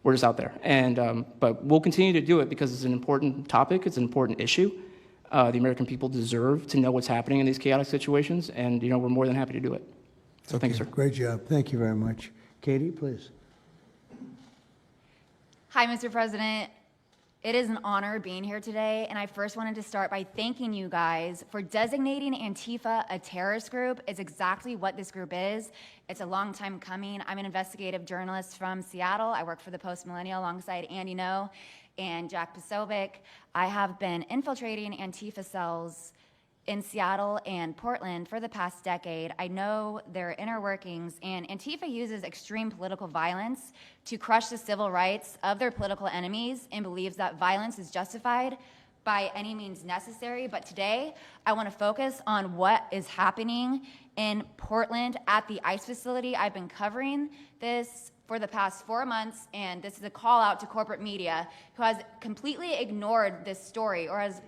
we're just out there. And but we'll continue to do it because it's an important topic. It's an important issue. The American people deserve to know what's happening in these chaotic situations, and we're more than happy to do it. So thank you, sir. Great job. Thank you very much. Katie, please. Hi, Mr. President. It is an honor being here today, and I first wanted to start by thanking you guys for designating Antifa a terrorist group. It's exactly what this group is. It's a long time coming. I'm an investigative journalist from Seattle. I work for the Post Millennial alongside Andy No and Jack Posobiec. I have been infiltrating Antifa cells in Seattle and Portland for the past decade. I know their inner workings, and Antifa uses extreme political violence to crush the civil rights of their political enemies and believes that violence is justified by any means necessary. But today, I want to focus on what is happening in Portland at the ICE facility. I've been covering this for the past 4 months, and this is a call out to corporate media who has completely ignored this story or has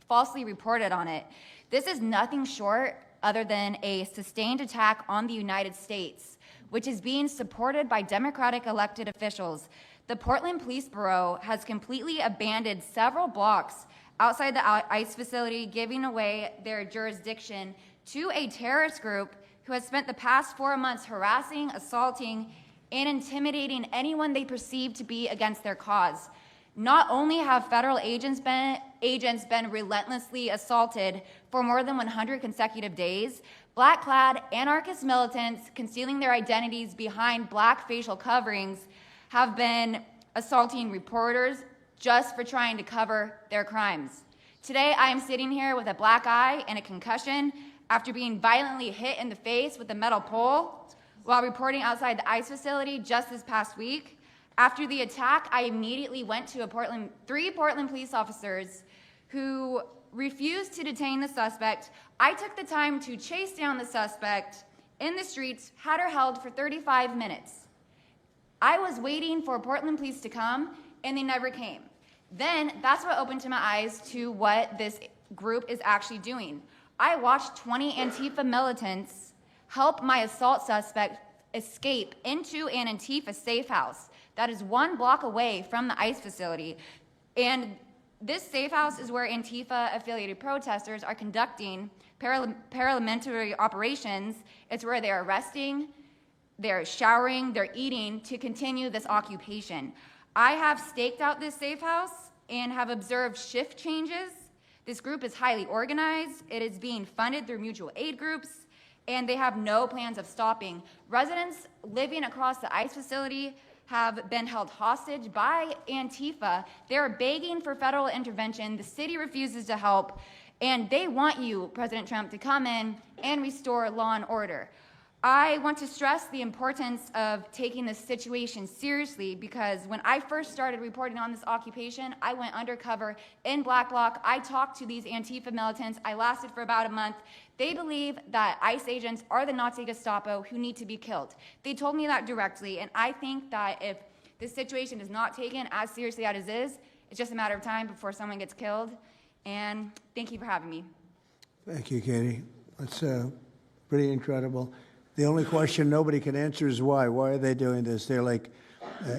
falsely reported on it. This is nothing short other than a sustained attack on the United States, which is being supported by Democratic elected officials. The Portland Police Bureau has completely abandoned several blocks outside the ICE facility, giving away their jurisdiction to a terrorist group who has spent the past 4 months harassing, assaulting, and intimidating anyone they perceive to be against their cause. Not only have federal agents been relentlessly assaulted for more than 100 consecutive days, black-clad anarchist militants concealing their identities behind black facial coverings have been assaulting reporters just for trying to cover their crimes. Today, I am sitting here with a black eye and a concussion after being violently hit in the face with a metal pole while reporting outside the ICE facility just this past week. After the attack, I immediately went to three Portland police officers who refused to detain the suspect. I took the time to chase down the suspect in the streets, had her held for 35 minutes. I was waiting for Portland police to come, and they never came. Then that's what opened to my eyes to what this group is actually doing. I watched 20 Antifa militants help my assault suspect escape into an Antifa safe house that is 1 block away from the ICE facility. And this safe house is where Antifa-affiliated protesters are conducting paramilitary operations. It's where they're arresting, they're showering, they're eating to continue this occupation. I have staked out this safe house and have observed shift changes. This group is highly organized. It is being funded through mutual aid groups, and they have no plans of stopping. Residents living across the ICE facility have been held hostage by Antifa. They're begging for federal intervention. The city refuses to help, and they want you, President Trump, to come in and restore law and order. I want to stress the importance of taking this situation seriously because when I first started reporting on this occupation, I went undercover in Black Bloc. I talked to these Antifa militants. I lasted for about a month. They believe that ICE agents are the Nazi Gestapo who need to be killed. They told me that directly, and I think that if this situation is not taken as seriously as it is, it's just a matter of time before someone gets killed. And thank you for having me. Thank you, Katie. That's pretty incredible. The only question nobody can answer is why. Why are they doing this? They're like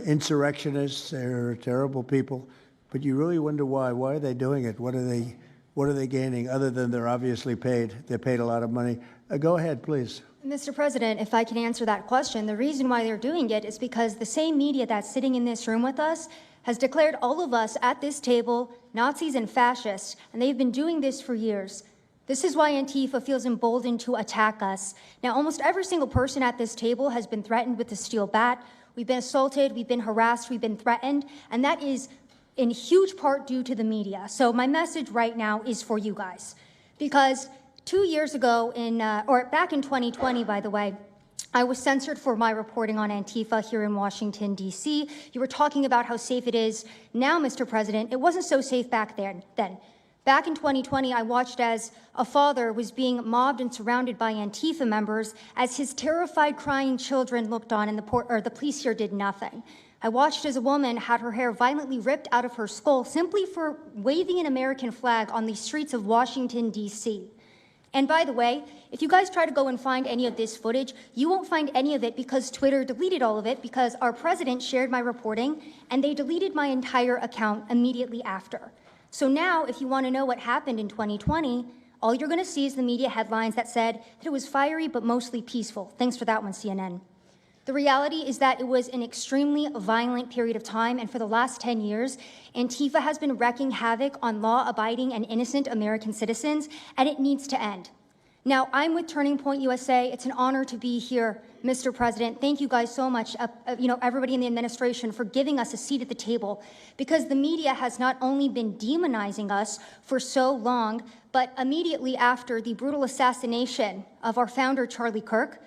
insurrectionists. They're terrible people. But you really wonder why. Why are they doing it? What are they gaining other than they're obviously paid? They're paid a lot of money. Go ahead, please. Mr. President, if I can answer that question, the reason why they're doing it is because the same media that's sitting in this room with us has declared all of us at this table Nazis and fascists, and they've been doing this for years. This is why Antifa feels emboldened to attack us. Now, almost every single person at this table has been threatened with a steel bat. We've been assaulted, we've been harassed, we've been threatened, and that is in huge part due to the media. So my message right now is for you guys. Because 2 years ago, back in 2020, by the way, I was censored for my reporting on Antifa here in Washington, D.C. You were talking about how safe it is now, Mr. President. It wasn't so safe back then. Back in 2020, I watched as a father was being mobbed and surrounded by Antifa members as his terrified, crying children looked on and the police here did nothing. I watched as a woman had her hair violently ripped out of her skull simply for waving an American flag on the streets of Washington, D.C. And by the way, if you guys try to go and find any of this footage, you won't find any of it because Twitter deleted all of it because our president shared my reporting and they deleted my entire account immediately after. So now, if you want to know what happened in 2020, all you're going to see is the media headlines that said that it was fiery but mostly peaceful. Thanks for that one, CNN. The reality is that it was an extremely violent period of time, and for the last 10 years, Antifa has been wreaking havoc on law-abiding and innocent American citizens, and it needs to end. Now, I'm with Turning Point USA. It's an honor to be here, Mr. President. Thank you guys so much, everybody in the administration, for giving us a seat at the table, because the media has not only been demonizing us for so long, but immediately after the brutal assassination of our founder, Charlie Kirk,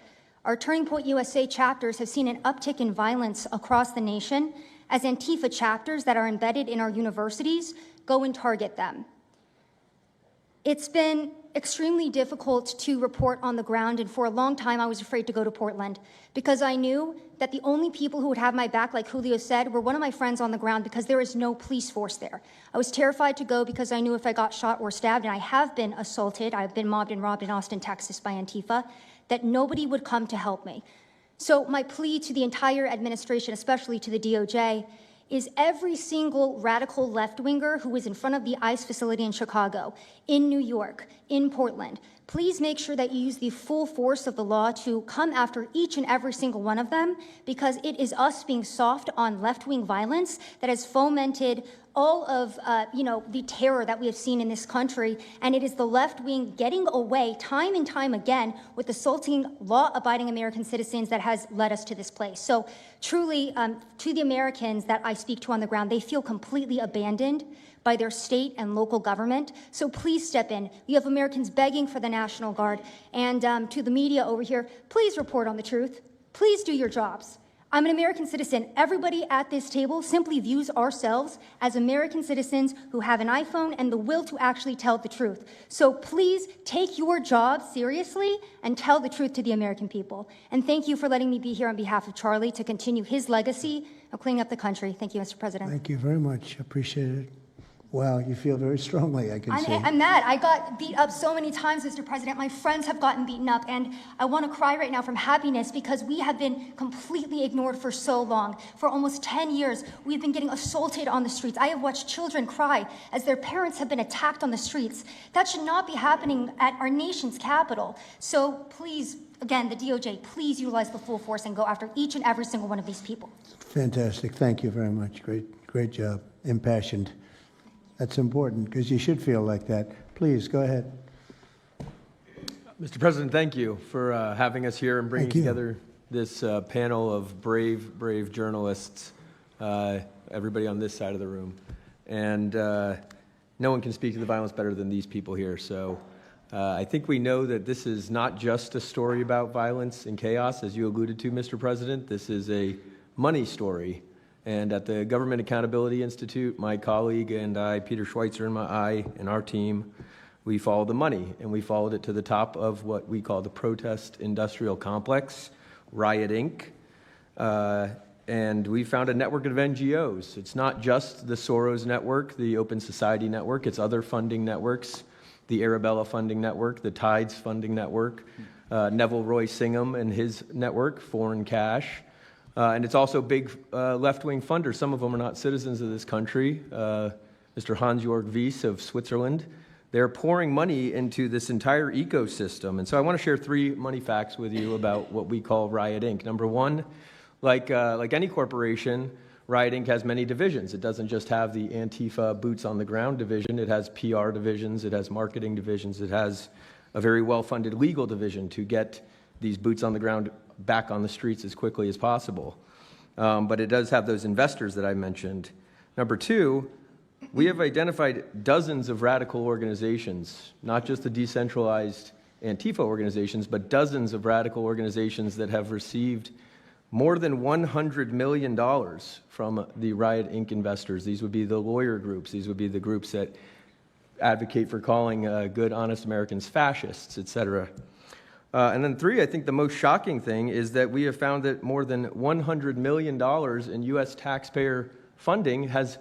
our Turning Point USA chapters have seen an uptick in violence across the nation as Antifa chapters that are embedded in our universities go and target them. It's been extremely difficult to report on the ground, and for a long time I was afraid to go to Portland because I knew that the only people who would have my back, like Julio said, were one of my friends on the ground because there is no police force there. I was terrified to go because I knew if I got shot or stabbed, and I have been assaulted, I've been mobbed and robbed in Austin, Texas by Antifa, that nobody would come to help me. So my plea to the entire administration, especially to the DOJ, is every single radical left-winger who is in front of the ICE facility in Chicago, in New York, in Portland, please make sure that you use the full force of the law to come after each and every single one of them, because it is us being soft on left-wing violence that has fomented all of the terror that we have seen in this country, and it is the left wing getting away time and time again with assaulting law-abiding American citizens that has led us to this place. So truly, to the Americans that I speak to on the ground, they feel completely abandoned by their state and local government. So please step in. You have Americans begging for the National Guard. And to the media over here, please report on the truth. Please do your jobs. I'm an American citizen. Everybody at this table simply views ourselves as American citizens who have an iPhone and the will to actually tell the truth. So please take your job seriously and tell the truth to the American people. And thank you for letting me be here on behalf of Charlie to continue his legacy of cleaning up the country. Thank you, Mr. President. Thank you very much. Appreciate it. Wow, you feel very strongly, I can see. I'm mad. I got beat up so many times, Mr. President. My friends have gotten beaten up, and I want to cry right now from happiness because we have been completely ignored for so long. For almost 10 years, we've been getting assaulted on the streets. I have watched children cry as their parents have been attacked on the streets. That should not be happening at our nation's capital. So please, again, the DOJ, please utilize the full force and go after each and every single one of these people. Fantastic. Thank you very much. Great job. Impassioned. That's important because you should feel like that. Please, go ahead. Mr. President, thank you for having us here and bringing together this panel of brave journalists, everybody on this side of the room. And no one can speak to the violence better than these people here. So I think we know that this is not just a story about violence and chaos, as you alluded to, Mr. President. This is a money story. And at the Government Accountability Institute, my colleague and I, Peter Schweitzer and our team, we followed the money, and we followed it to the top of what we call the protest industrial complex, Riot Inc. And we found a network of NGOs. It's not just the Soros network, the Open Society network, it's other funding networks, the Arabella funding network, the Tides funding network, Neville Roy Singham and his network, Foreign Cash. And it's also big left-wing funders. Some of them are not citizens of this country. Mr. Hans-Jörg Wyss of Switzerland. They're pouring money into this entire ecosystem. And so I want to share 3 money facts with you about what we call Riot Inc. Number one, like any corporation, Riot Inc. has many divisions. It doesn't just have the Antifa boots on the ground division. It has PR divisions. It has marketing divisions. It has a very well-funded legal division to get these boots on the ground back on the streets as quickly as possible. But it does have those investors that I mentioned. Number 2, we have identified dozens of radical organizations, not just the decentralized Antifa organizations, but dozens of radical organizations that have received more than $100 million from the Riot Inc. investors. These would be the lawyer groups. These would be the groups that advocate for calling good, honest Americans fascists, et cetera. And then three, I think the most shocking thing is that we have found that more than $100 million in U.S. taxpayer funding has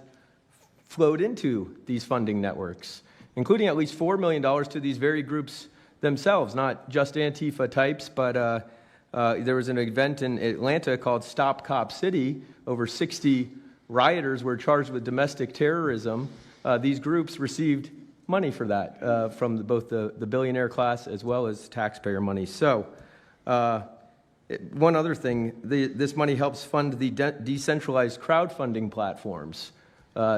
flowed into these funding networks, including at least $4 million to these very groups themselves, not just Antifa types, but there was an event in Atlanta called Stop Cop City. Over 60 rioters were charged with domestic terrorism. These groups received money for that from both the billionaire class as well as taxpayer money. So one other thing, this money helps fund the decentralized crowdfunding platforms.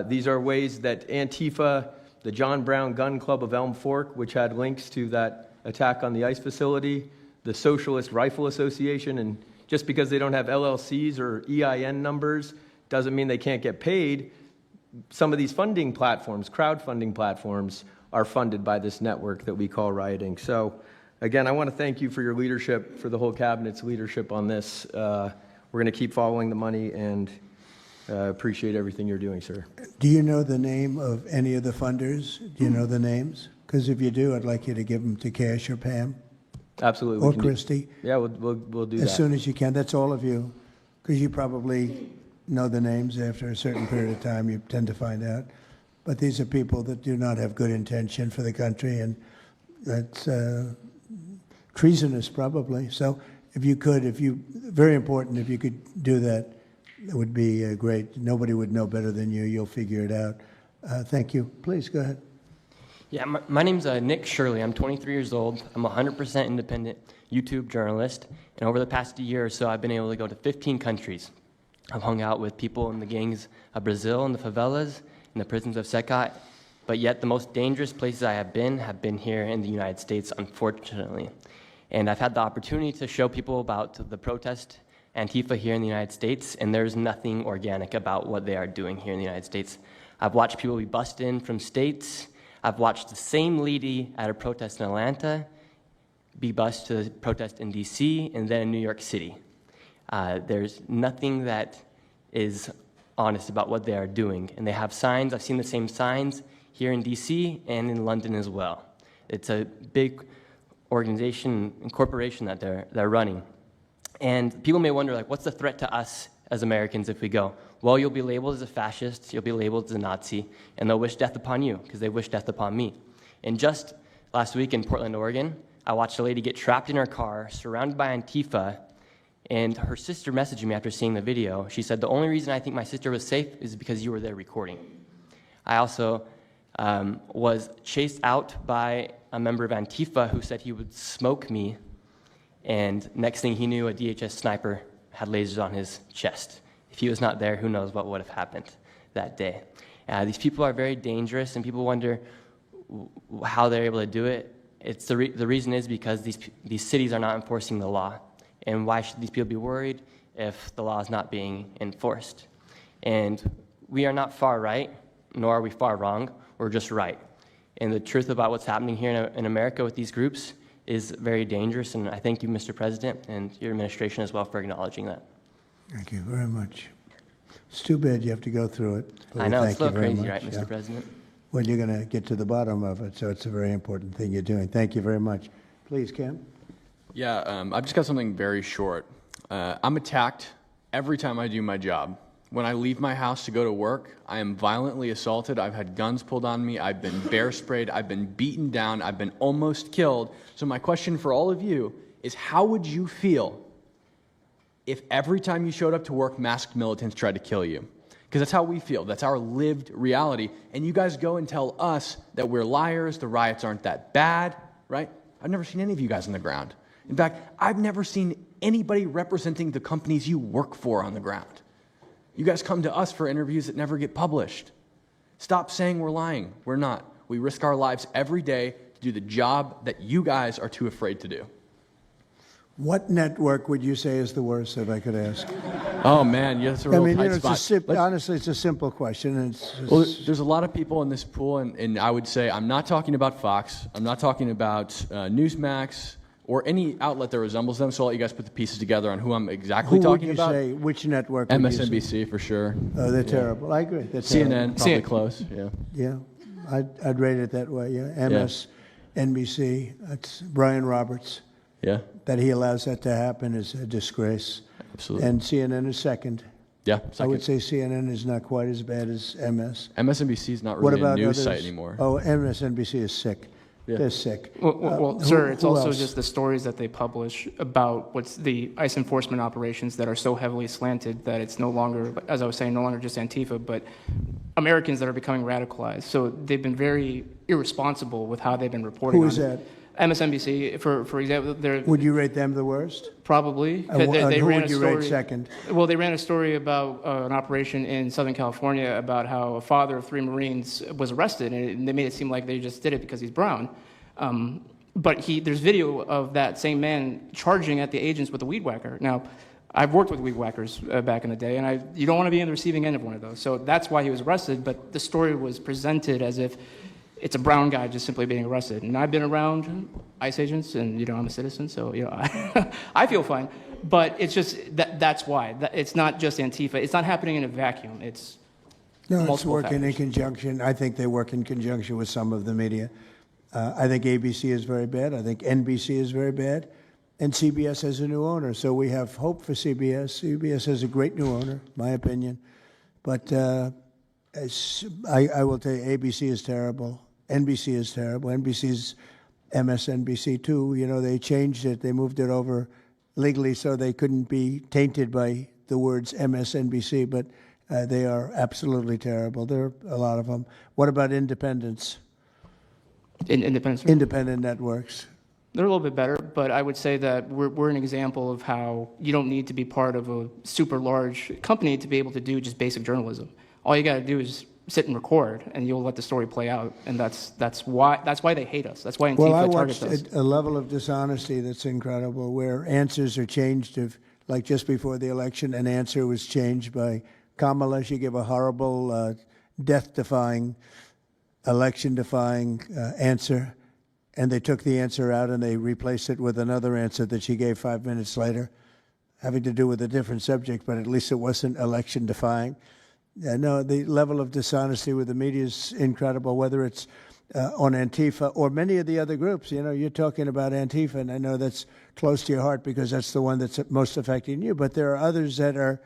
These are ways that Antifa, the John Brown Gun Club of Elm Fork, which had links to that attack on the ICE facility, the Socialist Rifle Association, and just because they don't have LLCs or EIN numbers doesn't mean they can't get paid. Some of these funding platforms, crowdfunding platforms, are funded by this network that we call rioting. So, again, I want to thank you for your leadership, for the whole cabinet's leadership on this. We're going to keep following the money and appreciate everything you're doing, sir. Do you know the name of any of the funders? Do you know the names? Because if you do, I'd like you to give them to Cash or Pam. Absolutely. Or Christy. Yeah, we'll do that. As soon as you can. That's all of you. Because you probably know the names after a certain period of time. You tend to find out. But these are people that do not have good intention for the country, and that's treasonous probably. So if you could, very important, if you could do that, it would be great. Nobody would know better than you. You'll figure it out. Thank you. Please, go ahead. Yeah, my name's Nick Shirley. I'm 23 years old. I'm a 100% independent YouTube journalist. And over the past year or so, I've been able to go to 15 countries. I've hung out with people in the gangs of Brazil, in the favelas, in the prisons of Secot. But yet the most dangerous places I have been here in the United States, unfortunately. And I've had the opportunity to show people about the protest Antifa here in the United States, and there's nothing organic about what they are doing here in the United States. I've watched people be bussed in from states. I've watched the same lady at a protest in Atlanta be bused to protest in D.C. and then in New York City. There's nothing that is honest about what they are doing. And they have signs. I've seen the same signs here in D.C. and in London as well. It's a big organization and corporation that they're running. And people may wonder, like, what's the threat to us as Americans if we go? Well, you'll be labeled as a fascist, you'll be labeled as a Nazi, and they'll wish death upon you because they wish death upon me. And just last week in Portland, Oregon, I watched a lady get trapped in her car, surrounded by Antifa, and her sister messaged me after seeing the video. She said, the only reason I think my sister was safe is because you were there recording. I also was chased out by a member of Antifa who said he would smoke me, and next thing he knew, a DHS sniper had lasers on his chest. If he was not there, who knows what would have happened that day. These people are very dangerous, and people wonder how they're able to do it. It's the reason is because these cities are not enforcing the law. And why should these people be worried if the law is not being enforced? And we are not far right, nor are we far wrong. We're just right. And the truth about what's happening here in America with these groups is very dangerous, and I thank you, Mr. President, and your administration as well for acknowledging that. Thank you very much. It's too bad you have to go through it. I know, it's a little crazy, much. right, Mr. President? Well, you're going to get to the bottom of it, so it's a very important thing you're doing. Thank you very much. Please, Cam. Yeah, I've just got something very short. I'm attacked every time I do my job. When I leave my house to go to work, I am violently assaulted. I've had guns pulled on me. I've been bear sprayed. I've been beaten down. I've been almost killed. So my question for all of you is, how would you feel if every time you showed up to work, masked militants tried to kill you? Because that's how we feel. That's our lived reality. And you guys go and tell us that we're liars, the riots aren't that bad, right? I've never seen any of you guys on the ground. In fact, I've never seen anybody representing the companies you work for on the ground. You guys come to us for interviews that never get published. Stop saying we're lying. We're not. We risk our lives every day to do the job that you guys are too afraid to do. What network would you say is the worst, if I could ask? Oh, man, that's a real tight spot. Honestly, it's a simple question. And well, there's a lot of people in this pool, and I would say I'm not talking about Fox. I'm not talking about Newsmax or any outlet that resembles them, so I'll let you guys put the pieces together on who I'm exactly talking about. Who would you say? Which network would you say? MSNBC, for sure. Oh, they're terrible. I agree. They're CNN, probably close, yeah. Yeah, I'd rate it that way, yeah. MSNBC, that's Brian Roberts. Yeah. That he allows that to happen is a disgrace. Absolutely. And CNN is second. Yeah, I second. would say CNN is not quite as bad as MS. MSNBC is not What really a about news others? site anymore. Oh, MSNBC is sick. Yeah. They're sick. Well, sir, it's also else? just the stories that they publish about what's the ICE enforcement operations that are so heavily slanted that it's no longer, as I was saying, no longer just Antifa, but Americans that are becoming radicalized. So they've been very irresponsible with how they've been reporting Who on is it. that? MSNBC, for example, they're Would you rate them the worst? probably. They who ran would a you story, rate second? Well, they ran a story about an operation in Southern California about how a father of 3 Marines was arrested, and they made it seem like they just did it because he's brown. But there's video of that same man charging at the agents with a weed whacker. Now, I've worked with weed whackers back in the day, and you don't want to be on the receiving end of one of those. So that's why he was arrested, but the story was presented as if it's a brown guy just simply being arrested. And I've been around ICE agents, and, I'm a citizen, so, I feel fine. But it's just, that's why. It's not just Antifa. It's not happening in a vacuum. It's It's working in conjunction. I think they work in conjunction with some of the media. I think ABC is very bad. I think NBC is very bad. And CBS has a new owner, so we have hope for CBS. CBS has a great new owner, my opinion. But I will tell you, ABC is terrible. NBC is terrible. NBC's MSNBC too. They changed it. They moved it over legally so they couldn't be tainted by the words MSNBC, but they are absolutely terrible. There are a lot of them. What about independents? Independent networks. They're a little bit better, but I would say that we're an example of how you don't need to be part of a super large company to be able to do just basic journalism. All you got to do is sit and record, and you'll let the story play out. And that's why they hate us. That's why Antifa targets us. Well, I watched a level of dishonesty that's incredible, where answers are changed. Like just before the election, an answer was changed by Kamala. She gave a horrible, death-defying, election-defying answer. And they took the answer out and they replaced it with another answer that she gave 5 minutes later, having to do with a different subject, but at least it wasn't election-defying. No, the level of dishonesty with the media is incredible, whether it's on Antifa or many of the other groups. You're talking about Antifa, and I know that's close to your heart because that's the one that's most affecting you. But there are others that are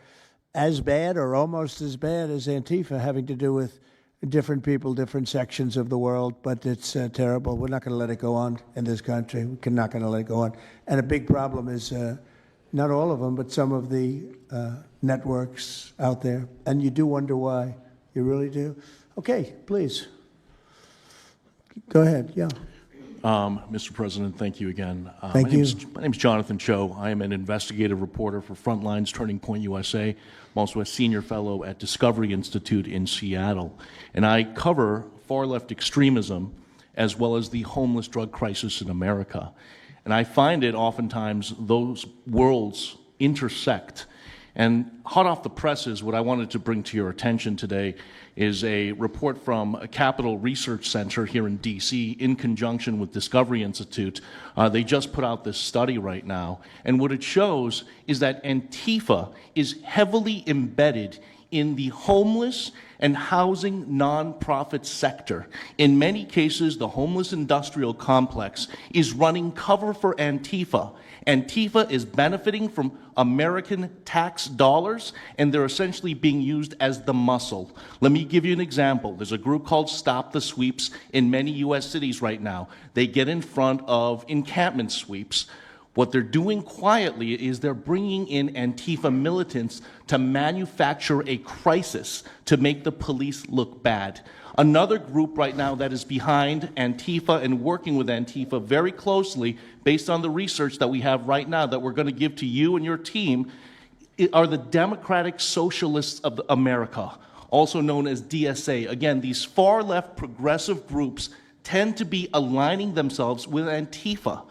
as bad or almost as bad as Antifa, having to do with different people, different sections of the world, but it's terrible. We're not going to let it go on in this country. We're not going to let it go on. And a big problem is not all of them, but some of the networks out there. And you do wonder why. You really do. Okay, please. Go ahead, yeah. Mr. President, thank you again. Thank you. My name is Jonathan Cho. I am an investigative reporter for Frontlines Turning Point USA. I'm also a senior fellow at Discovery Institute in Seattle. And I cover far-left extremism as well as the homeless drug crisis in America. And I find it oftentimes those worlds intersect. And hot off the presses, what I wanted to bring to your attention today is a report from a Capital Research Center here in D.C. in conjunction with Discovery Institute. They just put out this study right now. And what it shows is that Antifa is heavily embedded in the homeless and housing nonprofit sector. In many cases, the homeless industrial complex is running cover for Antifa. Antifa is benefiting from American tax dollars, and they're essentially being used as the muscle. Let me give you an example. There's a group called Stop the Sweeps in many U.S. cities right now. They get in front of encampment sweeps. What they're doing quietly is they're bringing in Antifa militants to manufacture a crisis to make the police look bad. Another group right now that is behind Antifa and working with Antifa very closely, based on the research that we have right now that we're going to give to you and your team, are the Democratic Socialists of America, also known as DSA. Again, these far-left progressive groups tend to be aligning themselves with Antifa.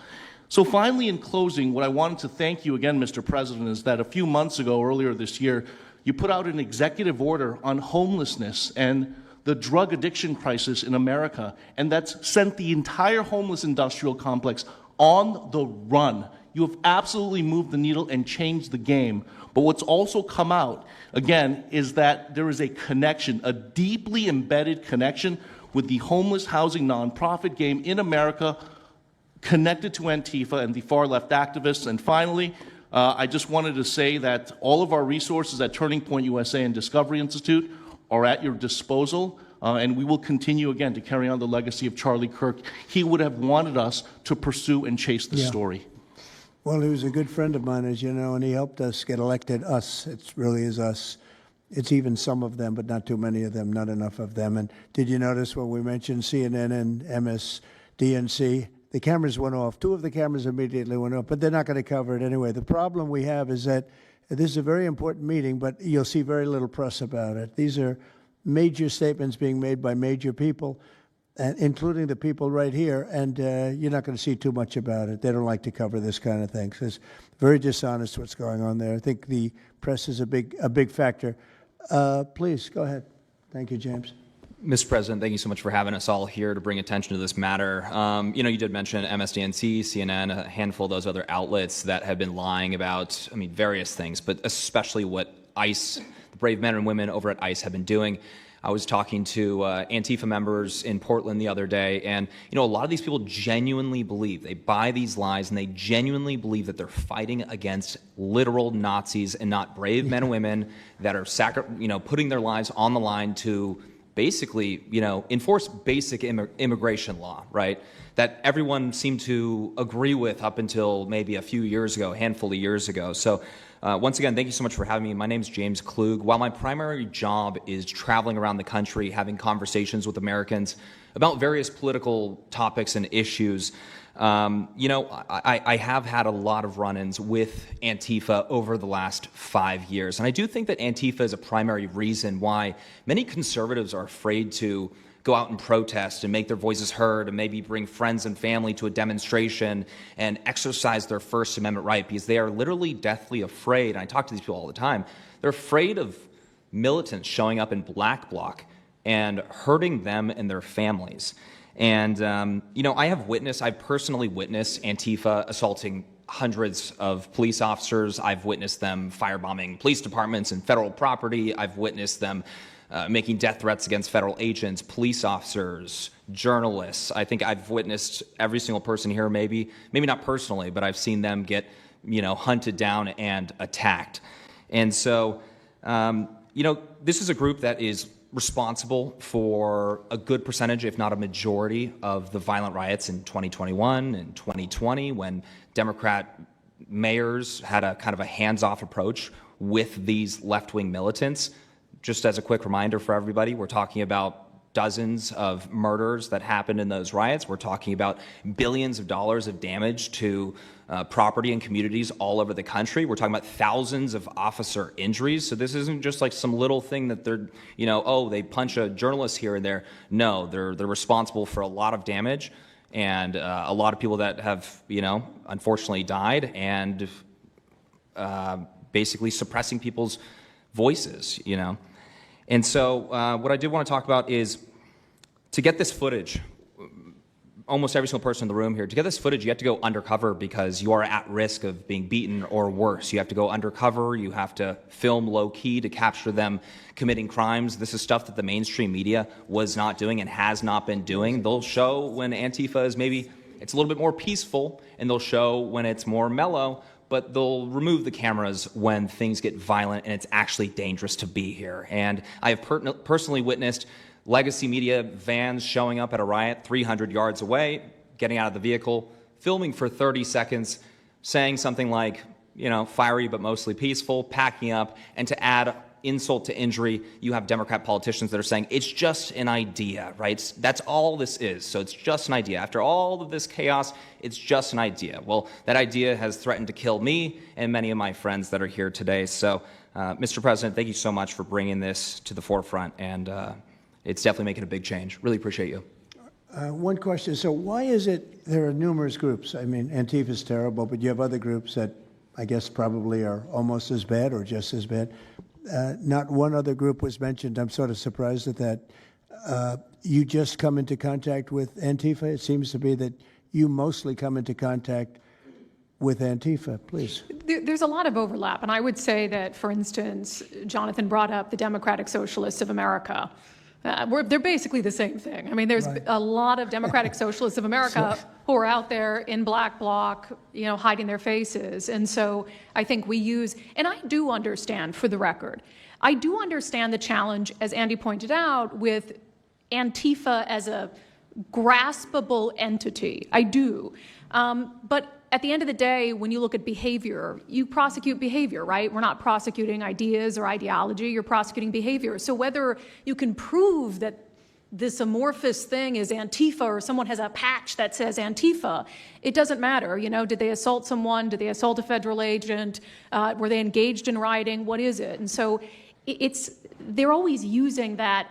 So finally, in closing, what I wanted to thank you again, Mr. President, is that a few months ago, earlier this year, you put out an executive order on homelessness and the drug addiction crisis in America, and that's sent the entire homeless industrial complex on the run. You have absolutely moved the needle and changed the game. But what's also come out, again, is that there is a connection, a deeply embedded connection with the homeless housing nonprofit game in America, connected to Antifa and the far-left activists. And finally, I just wanted to say that all of our resources at Turning Point USA and Discovery Institute are at your disposal, and we will continue, again, to carry on the legacy of Charlie Kirk. He would have wanted us to pursue and chase the story. Well, he was a good friend of mine, as you know, and he helped us get elected. Us, it really is us. It's even some of them, but not too many of them, not enough of them. And did you notice when we mentioned CNN and MSDNC, the cameras went off. 2 of the cameras immediately went off, but they're not going to cover it anyway. The problem we have is that this is a very important meeting, but you'll see very little press about it. These are major statements being made by major people, including the people right here, and you're not going to see too much about it. They don't like to cover this kind of thing. So it's very dishonest what's going on there. I think the press is a big factor. Please, go ahead. Thank you, James. Mr. President, thank you so much for having us all here to bring attention to this matter. You did mention MSDNC, CNN, a handful of those other outlets that have been lying about, various things, but especially what ICE, the brave men and women over at ICE have been doing. I was talking to Antifa members in Portland the other day, and a lot of these people genuinely believe, they buy these lies, and they genuinely believe that they're fighting against literal Nazis and not brave men and women that are putting their lives on the line to basically, enforce basic immigration law, right? That everyone seemed to agree with up until maybe a few years ago, a handful of years ago. So once again, thank you so much for having me. My name is James Klug. While my primary job is traveling around the country, having conversations with Americans about various political topics and issues, I have had a lot of run-ins with Antifa over the last 5 years. And I do think that Antifa is a primary reason why many conservatives are afraid to go out and protest and make their voices heard and maybe bring friends and family to a demonstration and exercise their First Amendment right, because they are literally deathly afraid. And I talk to these people all the time. They're afraid of militants showing up in black bloc and hurting them and their families. And, I've personally witnessed Antifa assaulting hundreds of police officers. I've witnessed them firebombing police departments and federal property. I've witnessed them making death threats against federal agents, police officers, journalists. I think I've witnessed every single person here, maybe not personally, but I've seen them get, hunted down and attacked. And so, this is a group that is responsible for a good percentage, if not a majority, of the violent riots in 2021 and 2020 when Democrat mayors had a kind of a hands-off approach with these left-wing militants. Just as a quick reminder for everybody, we're talking about dozens of murders that happened in those riots. We're talking about billions of dollars of damage to property and communities all over the country. We're talking about thousands of officer injuries. So this isn't just like some little thing that they're, they punch a journalist here and there. No, they're responsible for a lot of damage and a lot of people that have, unfortunately died and basically suppressing people's voices, And so what I did want to talk about is to get this footage, almost every single person in the room here, to get this footage, you have to go undercover because you are at risk of being beaten or worse. You have to go undercover. You have to film low-key to capture them committing crimes. This is stuff that the mainstream media was not doing and has not been doing. They'll show when Antifa is maybe, it's a little bit more peaceful, and they'll show when it's more mellow, but they'll remove the cameras when things get violent and it's actually dangerous to be here. And I have personally witnessed legacy media vans showing up at a riot 300 yards away, getting out of the vehicle, filming for 30 seconds, saying something like, fiery but mostly peaceful, packing up, and to add insult to injury, you have Democrat politicians that are saying, it's just an idea, right? That's all this is. So it's just an idea. After all of this chaos, it's just an idea. Well, that idea has threatened to kill me and many of my friends that are here today. So, Mr. President, thank you so much for bringing this to the forefront. And it's definitely making a big change. Really appreciate you. One question. So why is it there are numerous groups? I mean, Antifa is terrible, but you have other groups that I guess probably are almost as bad or just as bad. Not one other group was mentioned. I'm sort of surprised at that. You just come into contact with Antifa? It seems to be that you mostly come into contact with Antifa. Please. There's a lot of overlap, and I would say that, for instance, Jonathan brought up the Democratic Socialists of America. They're basically the same thing. I mean, there's a lot of Democratic Socialists of America who are out there in black bloc, hiding their faces. And so I think we use, and I do understand, for the record, I do understand the challenge, as Andy pointed out, with Antifa as a graspable entity. I do. But at the end of the day, when you look at behavior, you prosecute behavior, right? We're not prosecuting ideas or ideology, you're prosecuting behavior. So whether you can prove that this amorphous thing is Antifa or someone has a patch that says Antifa, it doesn't matter. Did they assault someone? Did they assault a federal agent? Were they engaged in rioting? What is it? And so they're always using that,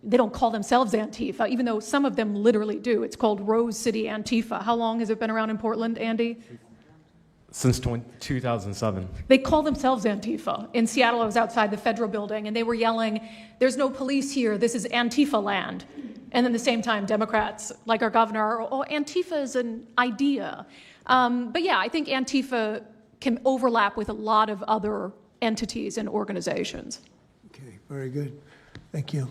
they don't call themselves Antifa, even though some of them literally do. It's called Rose City Antifa. How long has it been around in Portland, Andy? Since 2007. They call themselves Antifa. In Seattle, I was outside the federal building, and they were yelling, "There's no police here. This is Antifa land." And then at the same time, Democrats, like our governor, Antifa is an idea. But yeah, I think Antifa can overlap with a lot of other entities and organizations. Okay, very good. Thank you.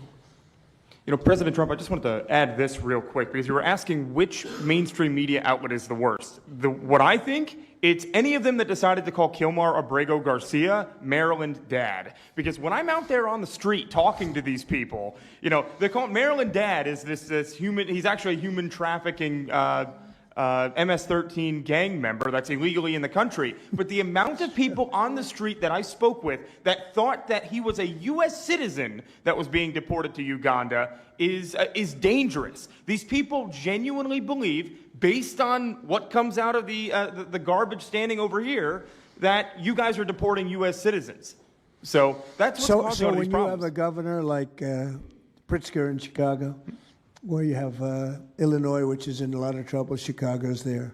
President Trump, I just wanted to add this real quick, because you were asking which mainstream media outlet is the worst. What I think, it's any of them that decided to call Kilmar Abrego Garcia Maryland Dad. Because when I'm out there on the street talking to these people, they call Maryland Dad is this human, he's actually a human trafficking MS-13 gang member that's illegally in the country. But the amount of people on the street that I spoke with that thought that he was a U.S. citizen that was being deported to Uganda is dangerous. These people genuinely believe, based on what comes out of the garbage standing over here, that you guys are deporting U.S. citizens. So that's what's causing all these problems. So when you have a governor like Pritzker in Chicago, where you have Illinois, which is in a lot of trouble. Chicago's there,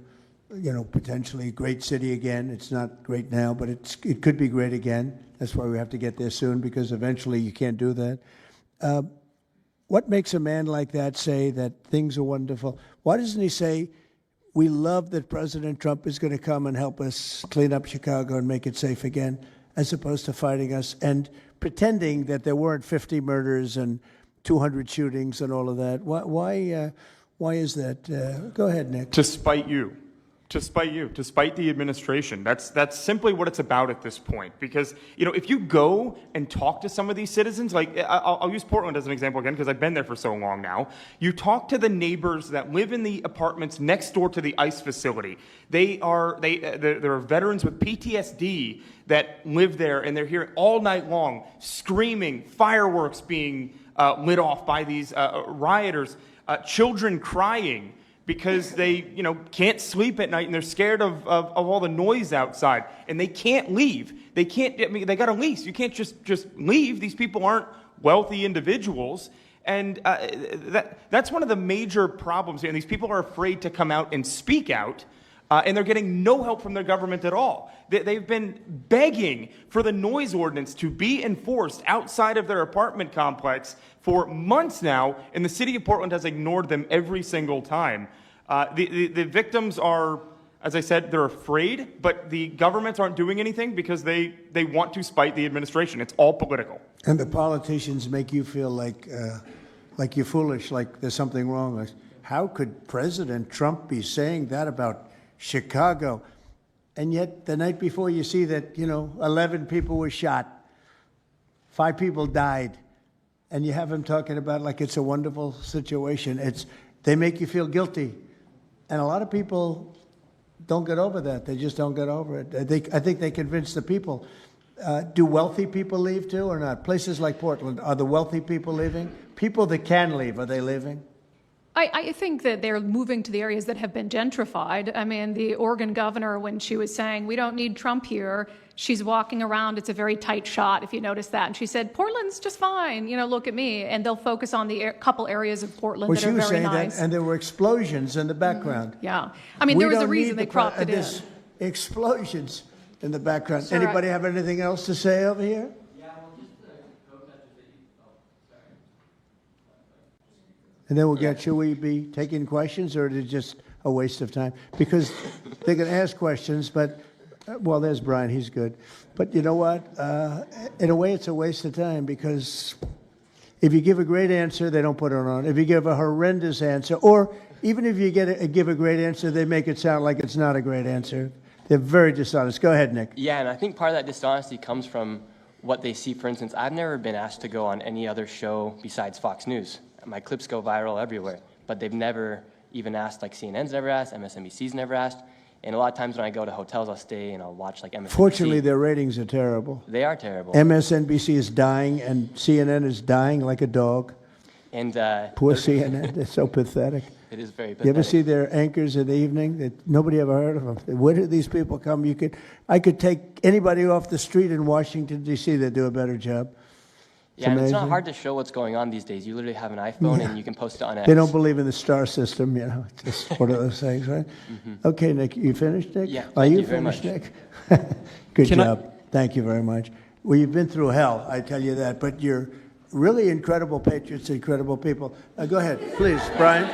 potentially great city again. It's not great now, but it could be great again. That's why we have to get there soon, because eventually you can't do that. What makes a man like that say that things are wonderful? Why doesn't he say, we love that President Trump is going to come and help us clean up Chicago and make it safe again, as opposed to fighting us and pretending that there weren't 50 murders and 200 shootings and all of that? Why is that? Go ahead, Nick. To spite you. To spite the administration. That's simply what it's about at this point. Because, if you go and talk to some of these citizens, like I'll use Portland as an example again, because I've been there for so long now. You talk to the neighbors that live in the apartments next door to the ICE facility. There are veterans with PTSD that live there, and they're here all night long, screaming, fireworks being lit off by these rioters, children crying because they, can't sleep at night and they're scared of all the noise outside, and they can't leave. They they got a lease. You can't just leave. These people aren't wealthy individuals, and that's one of the major problems here. And these people are afraid to come out and speak out. And they're getting no help from their government at all. They've been begging for the noise ordinance to be enforced outside of their apartment complex for months now, and the city of Portland has ignored them every single time. The victims are, as I said, they're afraid, but the governments aren't doing anything because they want to spite the administration. It's all political. And the politicians make you feel like you're foolish, like there's something wrong. Like, how could President Trump be saying that about Chicago? And yet the night before you see that, 11 people were shot, 5 people died, and you have him talking about like it's a wonderful situation. They make you feel guilty. And a lot of people don't get over that. They just don't get over it. I think they convince the people. Do wealthy people leave too or not? Places like Portland, are the wealthy people leaving? People that can leave, are they leaving? I think that they're moving to the areas that have been gentrified. I mean, the Oregon governor, when she was saying, we don't need Trump here, she's walking around. It's a very tight shot, if you notice that. And she said, Portland's just fine. You know, look at me. And they'll focus on the couple areas of Portland that are very nice. Well, she was saying that, and there were explosions in the background. Yeah. I mean, there was a reason they cropped it in. There's explosions in the background. Sure. Anybody have anything else to say over here? And then we'll get, should we be taking questions, or is it just a waste of time? Because they can ask questions, but, well, there's Brian, he's good. But you know what? In a way, it's a waste of time, because if you give a great answer, they don't put it on. If you give a horrendous answer, or even if you give a great answer, they make it sound like it's not a great answer. They're very dishonest. Go ahead, Nick. Yeah, and I think part of that dishonesty comes from what they see. For instance, I've never been asked to go on any other show besides Fox News. My clips go viral everywhere, but they've never even asked, like CNN's never asked, MSNBC's never asked. And a lot of times when I go to hotels, I'll stay and I'll watch like MSNBC. Fortunately, their ratings are terrible. They are terrible. MSNBC is dying, and CNN is dying like a dog. And poor CNN, they're so pathetic. It is very pathetic. You ever see their anchors in the evening? That nobody ever heard of them. Where do these people come? I could take anybody off the street in Washington, D.C. that do a better job. Yeah, and it's not hard to show what's going on these days. You literally have an iPhone and you can post it on X. They don't believe in the star system, you know. It's just one of those things, right? Okay, Nick, you finished, Nick? Yeah, Are thank you you very finished, much. Nick? Good job. Thank you very much. Well, you've been through hell, I tell you that, but you're really incredible patriots, incredible people. Go ahead, please, Brian.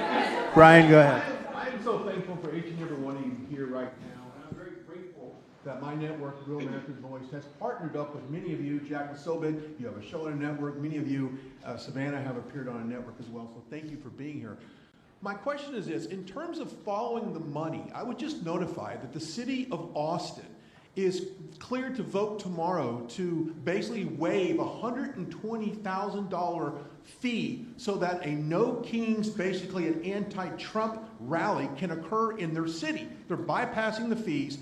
Brian, go ahead. I'm so thankful for each and every one of you here right now, and I'm very grateful that my network, Real America's Voice, has partnered up with many of you. Jack Sobin, you have a show on a network. Many of you, Savannah, have appeared on a network as well, so thank you for being here. My question is this: in terms of following the money, I would just notify that the city of Austin is cleared to vote tomorrow to basically waive a $120,000 fee so that a No Kings, basically an anti-Trump rally, can occur in their city. They're bypassing the fees,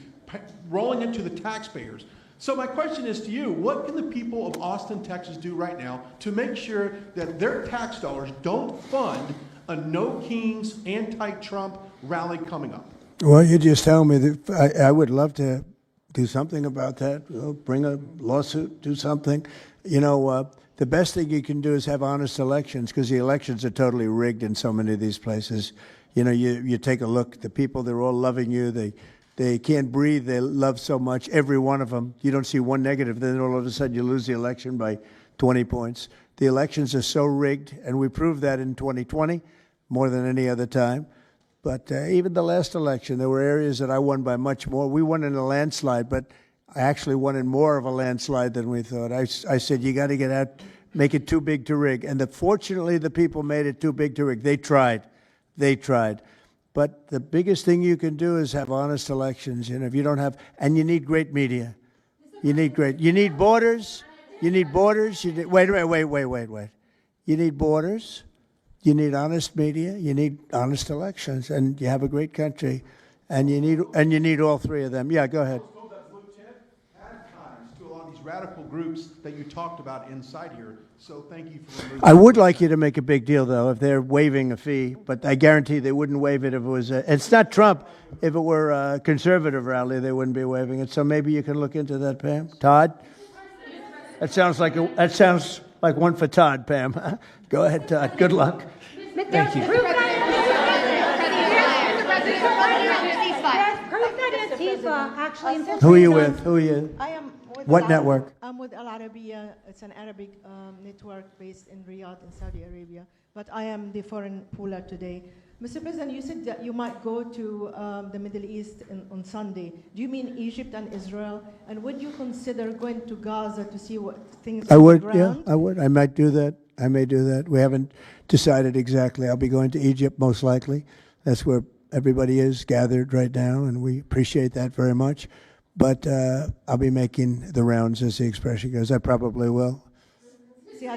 rolling it to the taxpayers. So my question is to you: what can the people of Austin, Texas do right now to make sure that their tax dollars don't fund a No Kings anti-Trump rally coming up? Well, you just tell me that I would love to do something about that. Bring a lawsuit, do something. You know, the best thing you can do is have honest elections, because the elections are totally rigged in so many of these places. You know, you take a look, the people, they're all loving you. They can't breathe. They love so much, every one of them. You don't see one negative, then all of a sudden you lose the election by 20 points. The elections are so rigged, and we proved that in 2020 more than any other time. But even the last election, there were areas that I won by much more. We won in a landslide, but I actually won in more of a landslide than we thought. I said, you got to get out, make it too big to rig. And fortunately, the people made it too big to rig. They tried. But the biggest thing you can do is have honest elections. You know, if you don't have, and you need great media. You need borders. You need borders. Wait. You need borders. You need honest media. You need honest elections, and you have a great country, and you need all three of them. Yeah, go ahead. To a lot of these radical groups that you talked about inside here. So thank you for removing. I would like you to make a big deal, though, if they're waiving a fee, but I guarantee they wouldn't waive it if it was it's not Trump. If it were a conservative rally, they wouldn't be waiving it. So maybe you can look into that, Pam. Todd? That sounds like one for Todd, Pam. Go ahead, Todd. Good luck. Thank you. Who are you with? Who are you? I am with What network? I'm with Al Arabiya. It's an Arabic network based in Riyadh in Saudi Arabia. But I am the foreign puller today. Mr. President, you said that you might go to the Middle East on Sunday. Do you mean Egypt and Israel? And would you consider going to Gaza to see what things I on would, the yeah, ground? I would. I might do that. I may do that. We haven't decided exactly. I'll be going to Egypt most likely. That's where everybody is gathered right now, and we appreciate that very much. But I'll be making the rounds, as the expression goes. I probably will. Go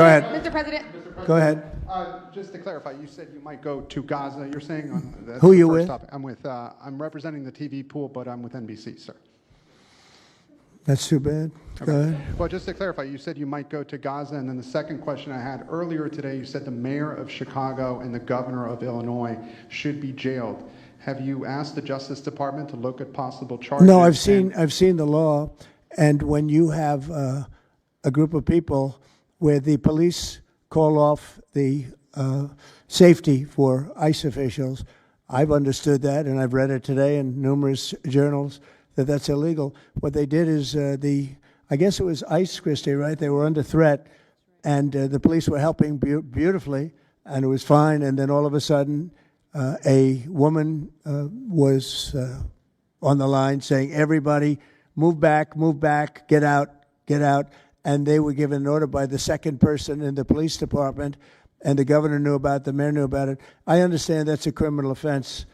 ahead. Mr. President. Go ahead. Just to clarify, you said you might go to Gaza. You're saying that's Who are you the first with? topic. I'm representing the TV pool, but I'm with NBC, sir. That's too bad. Go ahead. Well, just to clarify, you said you might go to Gaza, and then the second question I had earlier today, you said the mayor of Chicago and the governor of Illinois should be jailed. Have you asked the Justice Department to look at possible charges? No, I've seen the law, and when you have a group of people where the police call off the safety for ICE officials, I've understood that, and I've read it today in numerous journals, that that's illegal. What they did is I guess it was ICE, Christie, right? They were under threat, and the police were helping beautifully, and it was fine, and then all of a sudden, a woman was on the line saying, everybody, move back, get out, and they were given an order by the second person in the police department, and the governor knew about it, the mayor knew about it. I understand that's a criminal offense.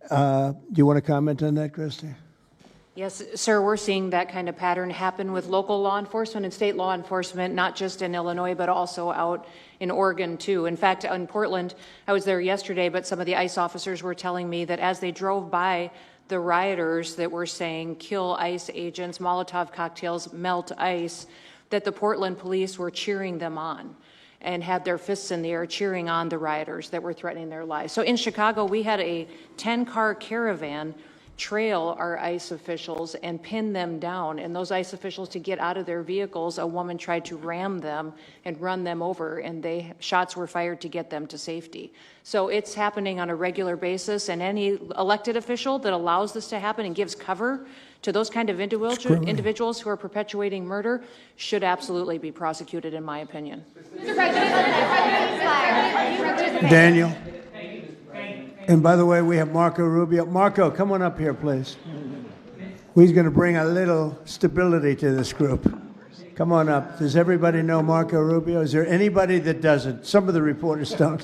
Do you want to comment on that, Christie? Yes, sir, we're seeing that kind of pattern happen with local law enforcement and state law enforcement, not just in Illinois, but also out in Oregon, too. In fact, in Portland, I was there yesterday, but some of the ICE officers were telling me that as they drove by the rioters that were saying, kill ICE agents, Molotov cocktails, melt ICE, that the Portland police were cheering them on and had their fists in the air cheering on the rioters that were threatening their lives. So in Chicago, we had a 10-car caravan trail our ICE officials and pin them down. And those ICE officials, to get out of their vehicles, a woman tried to ram them and run them over, and shots were fired to get them to safety. So it's happening on a regular basis, and any elected official that allows this to happen and gives cover to those kind of individuals who are perpetuating murder should absolutely be prosecuted, in my opinion. Daniel. And by the way, we have Marco Rubio. Marco, come on up here, please. He's going to bring a little stability to this group. Come on up. Does everybody know Marco Rubio? Is there anybody that doesn't? Some of the reporters don't.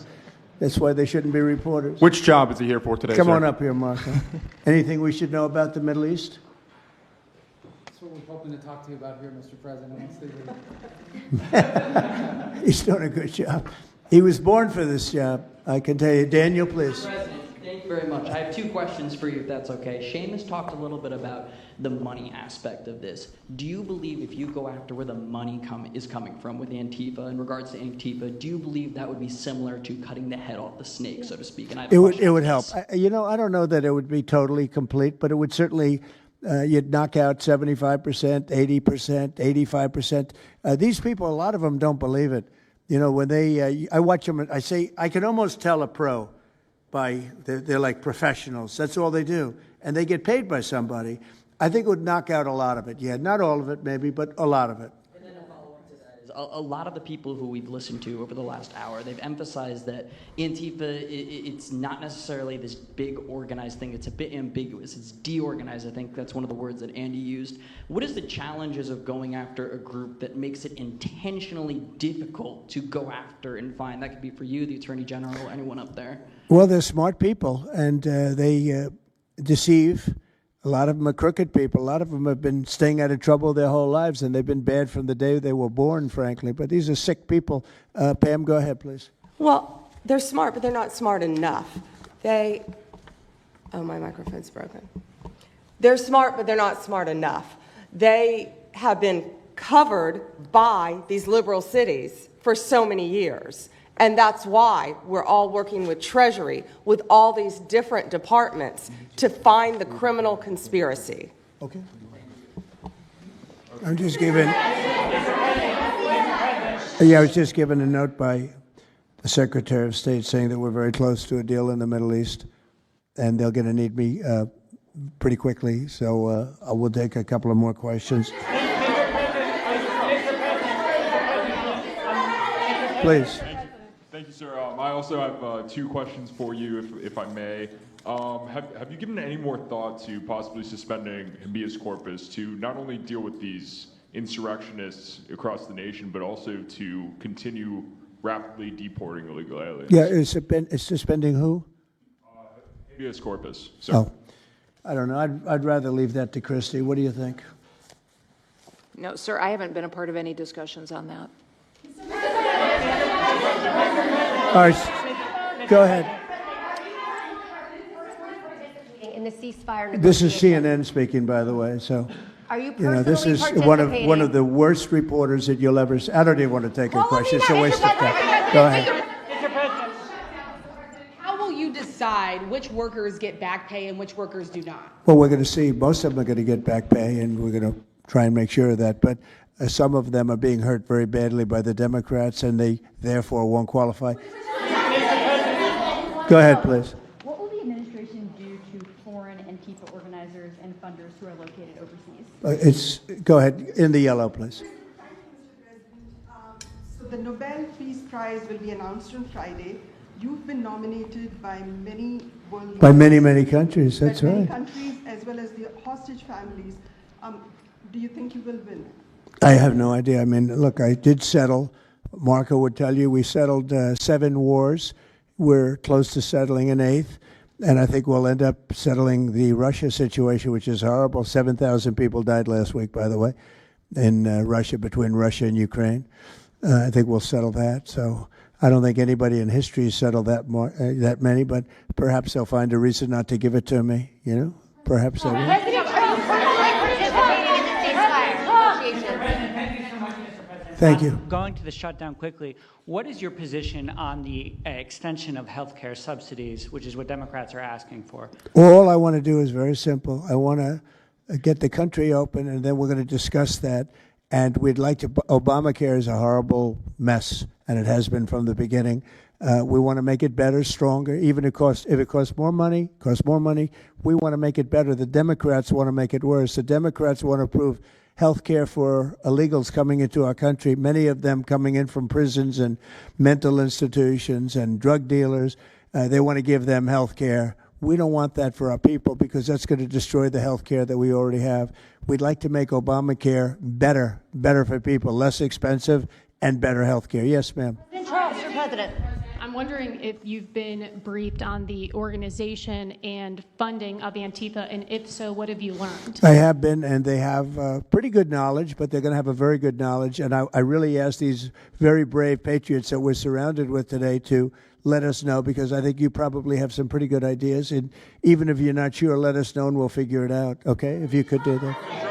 That's why they shouldn't be reporters. Which job is he here for today, Come sir? on up here, Marco. Anything we should know about the Middle East? That's what we're hoping to talk to you about here, Mr. President. He's doing a good job. He was born for this job, I can tell you. Daniel, please. President, thank you very much. I have two questions for you, if that's okay. Seamus talked a little bit about the money aspect of this. Do you believe if you go after where the money is coming from with Antifa, in regards to Antifa, do you believe that would be similar to cutting the head off the snake, so to speak? And I have It would help. I don't know that it would be totally complete, but it would certainly, you'd knock out 75%, 80%, 85%. These people, a lot of them don't believe it. You know, when I watch them, I say, I can almost tell a pro by, they're like professionals. That's all they do. And they get paid by somebody. I think it would knock out a lot of it. Yeah, not all of it maybe, but a lot of it. And then a follow-up to that is a lot of the people who we've listened to over the last hour, they've emphasized that Antifa, it's not necessarily this big organized thing. It's a bit ambiguous. It's deorganized. I think that's one of the words that Andy used. What is the challenges of going after a group that makes it intentionally difficult to go after and find? That could be for you, the Attorney General, anyone up there. Well, they're smart people, and they deceive. A lot of them are crooked people. A lot of them have been staying out of trouble their whole lives, and they've been bad from the day they were born, frankly. But these are sick people. Pam, go ahead, please. Well, they're smart, but they're not smart enough. Oh, my microphone's broken. They're smart, but they're not smart enough. They have been covered by these liberal cities for so many years. And that's why we're all working with Treasury, with all these different departments, to find the criminal conspiracy. Okay. I'm just giving. I was just given a note by the Secretary of State saying that we're very close to a deal in the Middle East, and they're going to need me pretty quickly. So I will take a couple of more questions. Please. Thank you, sir. I also have two questions for you, if I may. Have you given any more thought to possibly suspending habeas corpus to not only deal with these insurrectionists across the nation, but also to continue rapidly deporting illegal aliens? Yeah, it's suspending who? Habeas corpus, sir. Oh, I don't know. I'd rather leave that to Christie. What do you think? No, sir, I haven't been a part of any discussions on that. All right, go ahead. In the ceasefire This is CNN speaking, by the way. So, Are you You know, this personally is participating? one of the worst reporters that you'll ever see. I don't even want to take a question. It's a waste of time. Go ahead. How will you decide which workers get back pay and which workers do not? Well, we're going to see. Most of them are going to get back pay, and we're going to try and make sure of that. But some of them are being hurt very badly by the Democrats, and they therefore won't qualify. Go ahead, please. What will the administration do to foreign Antifa organizers and funders who are located overseas? Go ahead. In the yellow, please. So the Nobel Peace Prize will be announced on Friday. You've been nominated by many world By leaders, many countries. That's many right. countries as well as the hostage families. Do you think you will win? I have no idea. I mean, look, I did settle. Marco would tell you we settled 7 wars. We're close to settling an 8th. And I think we'll end up settling the Russia situation, which is horrible. 7,000 people died last week, by the way, in Russia, between Russia and Ukraine. I think we'll settle that. So I don't think anybody in history has settled that many, but perhaps they'll find a reason not to give it to me, you know? Perhaps they will. President Trump participating in the ceasefire negotiations. Thank you. Going to the shutdown quickly, what is your position on the extension of health care subsidies, which is what Democrats are asking for? All I want to do is very simple. I want to get the country open, and then we're going to discuss that. And we'd like to, Obamacare is a horrible mess, and it has been from the beginning. We want to make it better, stronger, even if it costs more money, we want to make it better. The Democrats want to make it worse. The Democrats want to approve health care for illegals coming into our country, many of them coming in from prisons and mental institutions and drug dealers. They want to give them health care. We don't want that for our people because that's going to destroy the health care that we already have. We'd like to make Obamacare better for people, less expensive and better health care. Yes, ma'am. Mr. President. I'm wondering if you've been briefed on the organization and funding of Antifa, and if so, what have you learned? I have been, and they have pretty good knowledge, but they're going to have a very good knowledge. And I really ask these very brave patriots that we're surrounded with today to let us know, because I think you probably have some pretty good ideas. And even if you're not sure, let us know and we'll figure it out, okay? If you could do that.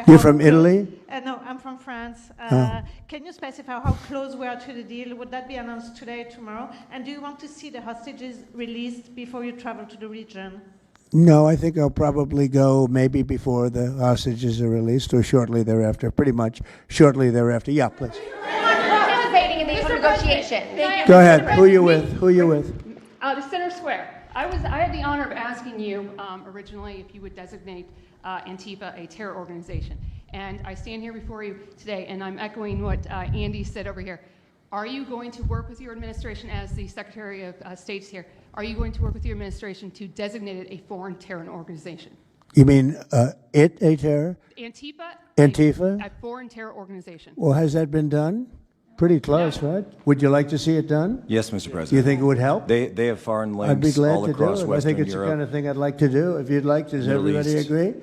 You're from Italy? No, I'm from France. Oh. Can you specify how close we are to the deal? Would that be announced today, tomorrow? And do you want to see the hostages released before you travel to the region? No, I think I'll probably go maybe before the hostages are released or shortly thereafter, pretty much shortly thereafter. Yeah, please. Participating in these negotiations. Go ahead. Who you with? Who you with? The Center Square. I had the honor of asking you originally if you would designate Antifa a terror organization. And I stand here before you today, and I'm echoing what Andy said over here. Are you going to work with your administration, as the Secretary of State's here, are you going to work with your administration to designate it a foreign terror organization? You mean a terror? Antifa? A foreign terror organization. Well, has that been done? Pretty close, right? Would you like to see it done? Yes, Mr. President. Do you think it would help? They have foreign I'd be links glad all to across do it. I Western think it's Europe. the kind of thing I'd like to do. If you'd like, does Middle everybody East. agree?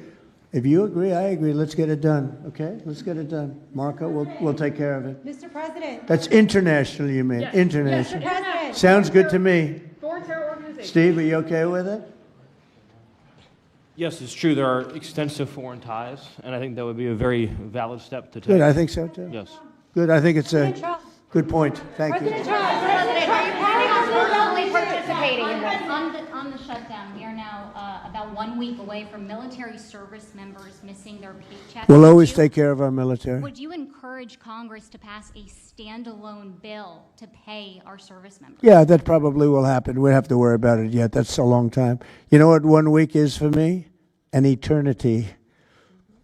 If you agree, I agree. Let's get it done, okay? Let's get it done. Marco, we'll take care of it. Mr. President. That's international, you mean? Yes. International. Mr. President. Sounds good to me. Foreign terror organization. Steve, are you okay with it? Yes, it's true. There are extensive foreign ties, and I think that would be a very valid step to take. Good, I think so too. Yes. Good, I think it's a good point. Thank you. President, are you planning on personally participating in this? On the shutdown, we are now about 1 week away from military service members missing their paychecks. We'll always take care of our military. Would you encourage Congress to pass a standalone bill to pay our service members? Yeah, that probably will happen. We don't have to worry about it yet. That's a long time. You know what 1 week is for me? An eternity.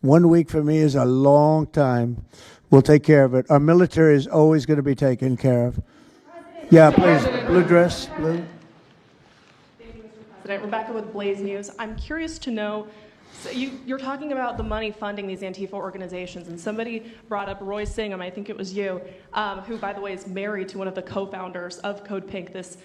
1 week for me is a long time. We'll take care of it. Our military is always going to be taken care of. Yeah, please. Blue dress. Blue. Rebecca with Blaze News. I'm curious to know, so you're talking about the money funding these Antifa organizations, and somebody brought up Roy Singham, I think it was you, who, by the way, is married to one of the co-founders of Code Pink, this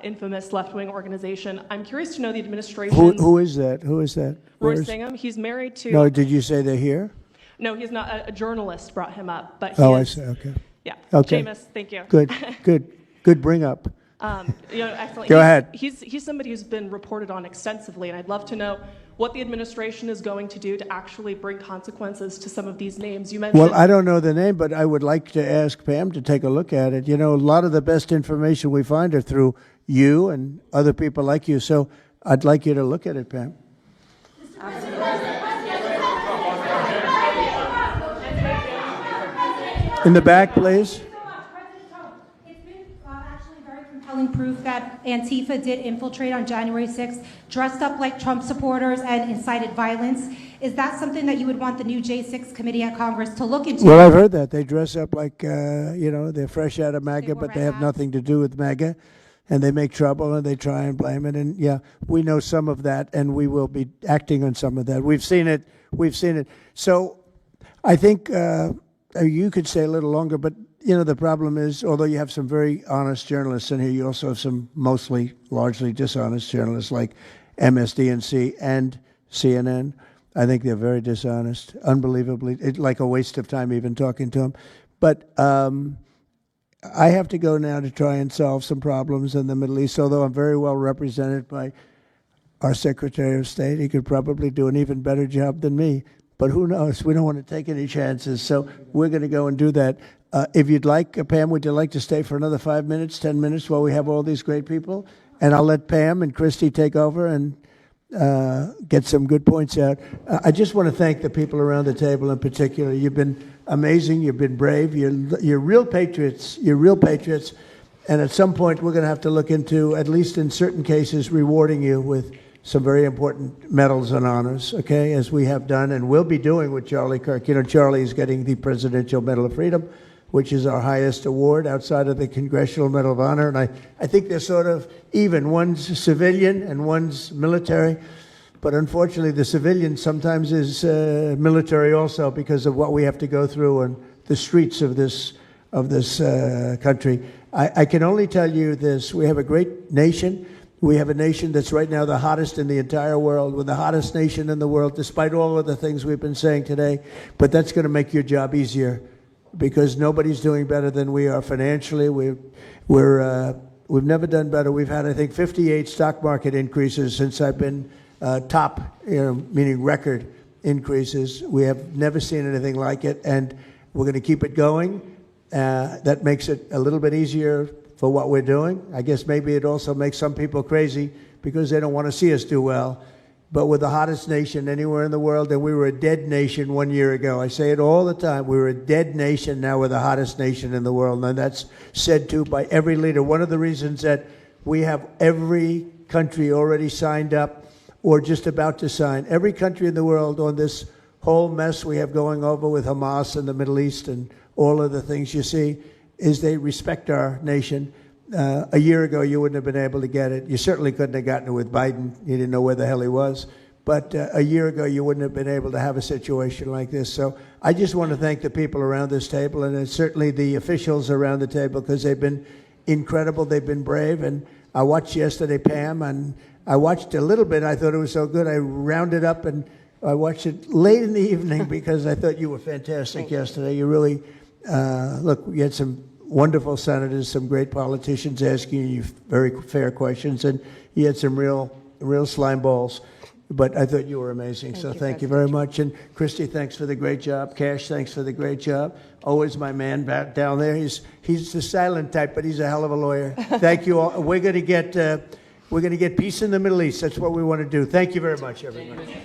infamous left-wing organization. I'm curious to know the administration. Who is that? Who is that? Roy Where's- Singham. He's married to. No, did you say they're here? No, he's not. A journalist brought him up, but he Oh, I is- see. Okay. Yeah. Okay. Jameis, thank you. Good. Good. Good bring up. Excellent. Go ahead. He's somebody who's been reported on extensively, and I'd love to know what the administration is going to do to actually bring consequences to some of these names. You mentioned. Well, I don't know the name, but I would like to ask Pam to take a look at it. You know, a lot of the best information we find are through you and other people like you. So I'd like you to look at it, Pam. In the back, please. Compelling proof that Antifa did infiltrate on January 6th, dressed up like Trump supporters and incited violence. Is that something that you would want the new J6 committee at Congress to look into? Well, I've heard that. They dress up like, they're fresh out of MAGA, but they have nothing to do with MAGA. And they make trouble and they try and blame it. And yeah, we know some of that and we will be acting on some of that. We've seen it. So I think you could stay a little longer, but you know, the problem is, although you have some very honest journalists in here, you also have some largely dishonest journalists like MSDNC and CNN. I think they're very dishonest, unbelievably. It's like a waste of time even talking to them. But I have to go now to try and solve some problems in the Middle East, although I'm very well represented by our Secretary of State. He could probably do an even better job than me. But who knows? We don't want to take any chances. So we're going to go and do that. If you'd like, Pam, would you like to stay for another 5 minutes, 10 minutes while we have all these great people? And I'll let Pam and Christy take over and get some good points out. I just want to thank the people around the table in particular. You've been amazing. You've been brave. You're real patriots. You're real patriots. And at some point, we're going to have to look into, at least in certain cases, rewarding you with some very important medals and honors, okay, as we have done and will be doing with Charlie Kirk. You know, Charlie is getting the Presidential Medal of Freedom, which is our highest award outside of the Congressional Medal of Honor. And I think they're sort of even. One's civilian and one's military. But unfortunately, the civilian sometimes is military also because of what we have to go through on the streets of this country. I can only tell you this. We have a great nation. We have a nation that's right now the hottest in the entire world. We're the hottest nation in the world, despite all of the things we've been saying today. But that's going to make your job easier because nobody's doing better than we are financially. We've never done better. We've had, I think, 58 stock market increases since I've been top, meaning record increases. We have never seen anything like it, and we're going to keep it going. That makes it a little bit easier for what we're doing. I guess maybe it also makes some people crazy because they don't want to see us do well. But we're the hottest nation anywhere in the world, and we were a dead nation 1 year ago. I say it all the time. We were a dead nation. Now we're the hottest nation in the world, and that's said to by every leader. One of the reasons that we have every country already signed up or just about to sign, every country in the world on this whole mess we have going over with Hamas in the Middle East and all of the things you see, is they respect our nation. A year ago, you wouldn't have been able to get it. You certainly couldn't have gotten it with Biden. You didn't know where the hell he was. But a year ago, you wouldn't have been able to have a situation like this. So I just want to thank the people around this table and certainly the officials around the table because they've been incredible. They've been brave. And I watched yesterday, Pam, and I watched a little bit. I thought it was so good. I rounded up and I watched it late in the evening because I thought you were fantastic yesterday. You really, look, you had some wonderful senators, some great politicians asking you very fair questions, and you had some real slime balls. But I thought you were amazing, so thank you very much. And Christy, thanks for the great job. Cash, thanks for the great job. Always my man back down there. He's the silent type, but he's a hell of a lawyer. Thank you all. We're going to get peace in the Middle East. That's what we want to do. Thank you very much, everybody.